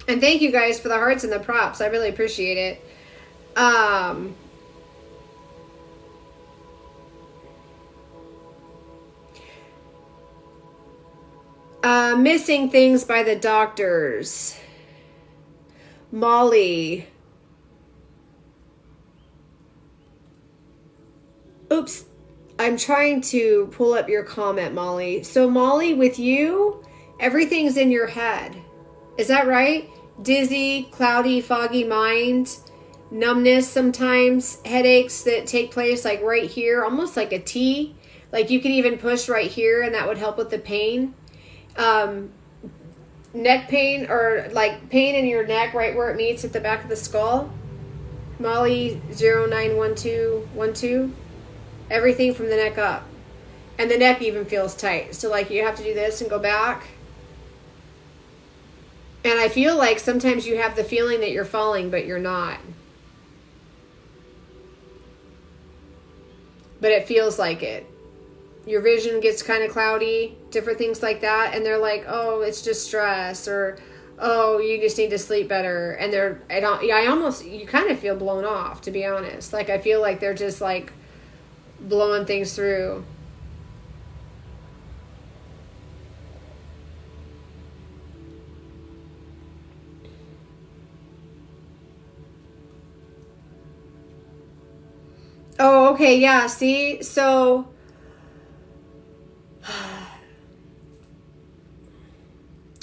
And thank you guys for the hearts and the props. I really appreciate it. Missing things by the doctors. Molly. Oops. I'm trying to pull up your comment, Molly. So Molly, with you, everything's in your head. Is that right? Dizzy, cloudy, foggy mind, numbness sometimes, headaches that take place like right here, almost like a T. Like you could even push right here and that would help with the pain. Neck pain, or like pain in your neck right where it meets at the back of the skull. Molly 091212. Everything from the neck up. And the neck even feels tight. So like you have to do this and go back. And I feel like sometimes you have the feeling that you're falling, but you're not. But it feels like it. your vision gets kind of cloudy, different things like that. And they're like, oh, it's just stress, or, oh, you just need to sleep better. And I almost, you kind of feel blown off, to be honest. Like, I feel like they're just like blowing things through. Oh, okay. Yeah. See, so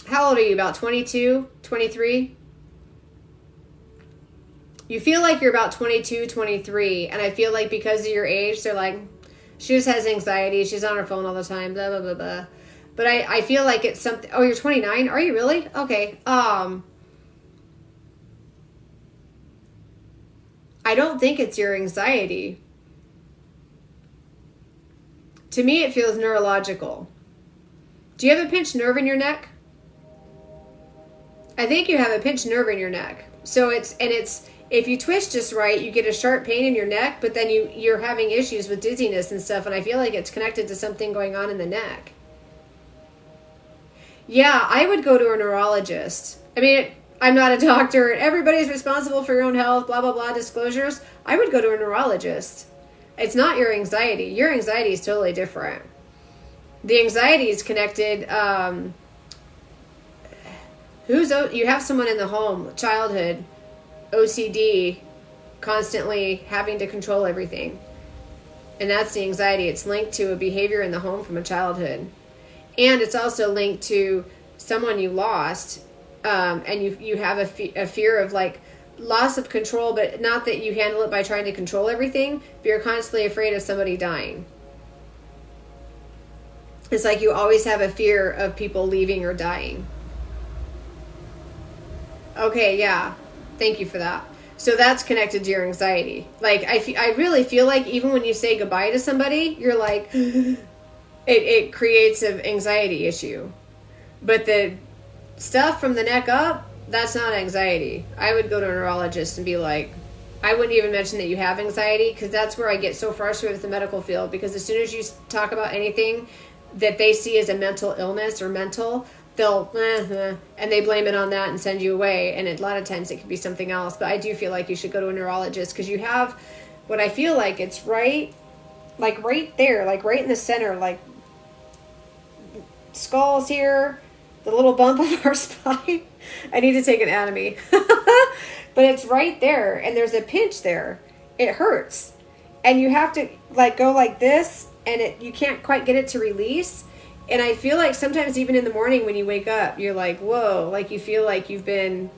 how old are you? About 22, 23? You feel like you're about 22, 23. And I feel like because of your age, they're like, she just has anxiety. She's on her phone all the time, blah, blah, blah, blah. But I feel like it's something. Oh, you're 29? Are you really? Okay. I don't think it's your anxiety. To me, it feels neurological. Do you have a pinched nerve in your neck? I think you have a pinched nerve in your neck. So it's if you twist just right, you get a sharp pain in your neck, but then you're having issues with dizziness and stuff, and I feel like it's connected to something going on in the neck. Yeah, I would go to a neurologist. I mean, I'm not a doctor. Everybody's responsible for your own health, blah, blah, blah, disclosures. I would go to a neurologist. It's not your anxiety. Your anxiety is totally different. The anxiety is connected. You have someone in the home, childhood, OCD, constantly having to control everything. And that's the anxiety. It's linked to a behavior in the home from a childhood. And it's also linked to someone you lost. And you have a fear of like loss of control, but not that you handle it by trying to control everything, but you're constantly afraid of somebody dying. It's like you always have a fear of people leaving or dying. Okay, yeah. Thank you for that. So that's connected to your anxiety. Like, I really feel like even when you say goodbye to somebody, you're like, it creates an anxiety issue. But the stuff from the neck up, that's not anxiety. I would go to a neurologist and be like, I wouldn't even mention that you have anxiety, because that's where I get so frustrated with the medical field, because as soon as you talk about anything that they see as a mental illness or mental, they'll and they blame it on that and send you away. And a lot of times it could be something else. But I do feel like you should go to a neurologist, because you have what I feel like it's right there, like right in the center, like skull's here, the little bump of our spine. I need to take an anatomy. But it's right there, and there's a pinch there. It hurts. And you have to like go like this, and you can't quite get it to release. And I feel like sometimes even in the morning when you wake up, you're like, whoa, like you feel like you've been,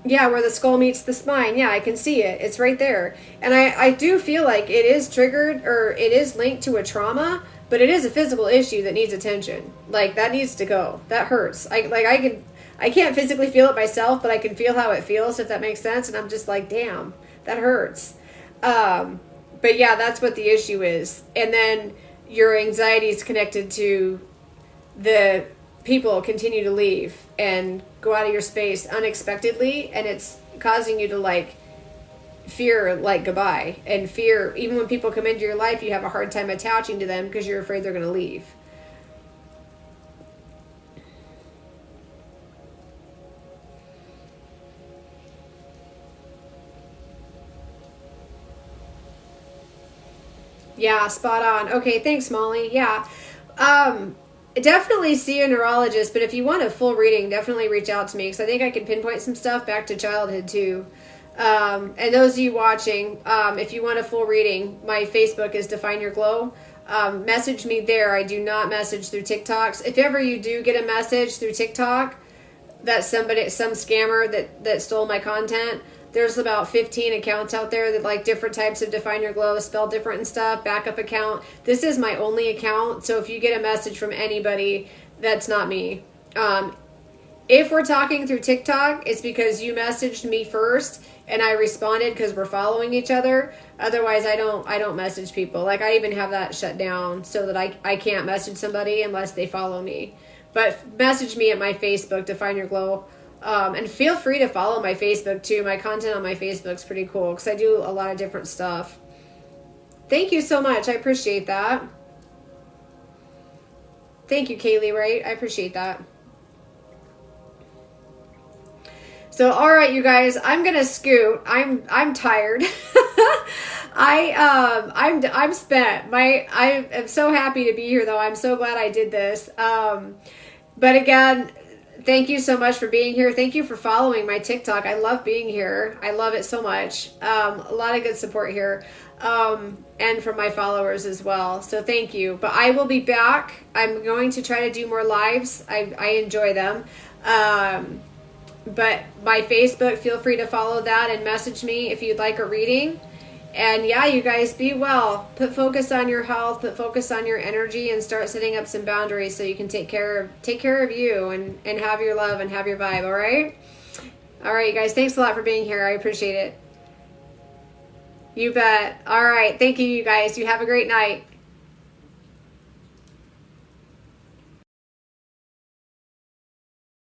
where the skull meets the spine. Yeah, I can see it. It's right there. And I do feel like it is triggered, or it is linked to a trauma, but it is a physical issue that needs attention. Like, that needs to go. That hurts. I can't physically feel it myself, but I can feel how it feels, if that makes sense. And I'm just like, damn, that hurts. But yeah, that's what the issue is. And then your anxiety is connected to the people continue to leave and go out of your space unexpectedly, and it's causing you to like fear like goodbye, and fear even when people come into your life, you have a hard time attaching to them because you're afraid they're going to leave. Yeah, spot on. Okay, thanks, Molly. Yeah. Definitely see a neurologist, but if you want a full reading, definitely reach out to me, because I think I can pinpoint some stuff back to childhood too. And those of you watching, if you want a full reading, my Facebook is Define Your Glow. Message me there. I do not message through TikToks. If ever you do get a message through TikTok that some scammer that stole my content, there's about 15 accounts out there that like different types of Define Your Glow, spelled different and stuff, backup account. This is my only account, so if you get a message from anybody, that's not me. If we're talking through TikTok, it's because you messaged me first and I responded because we're following each other. Otherwise, I don't message people. Like, I even have that shut down so that I can't message somebody unless they follow me. But message me at my Facebook, Define Your Glow. And feel free to follow my Facebook too. My content on my Facebook is pretty cool because I do a lot of different stuff. Thank you so much. I appreciate that. Thank you, Kaylee, right? I appreciate that. So, all right, you guys, I'm gonna scoot. I'm tired. I'm spent. I am so happy to be here, though. I'm so glad I did this. But again, thank you so much for being here. Thank you for following my TikTok. I love being here. I love it so much. A lot of good support here, and from my followers as well. So thank you. But I will be back. I'm going to try to do more lives. I enjoy them. But my Facebook, feel free to follow that and message me if you'd like a reading. And yeah, you guys, be well. Put focus on your health, put focus on your energy, and start setting up some boundaries so you can take care of you and have your love and have your vibe, all right? All right, you guys, thanks a lot for being here. I appreciate it. You bet. All right, thank you, you guys. You have a great night.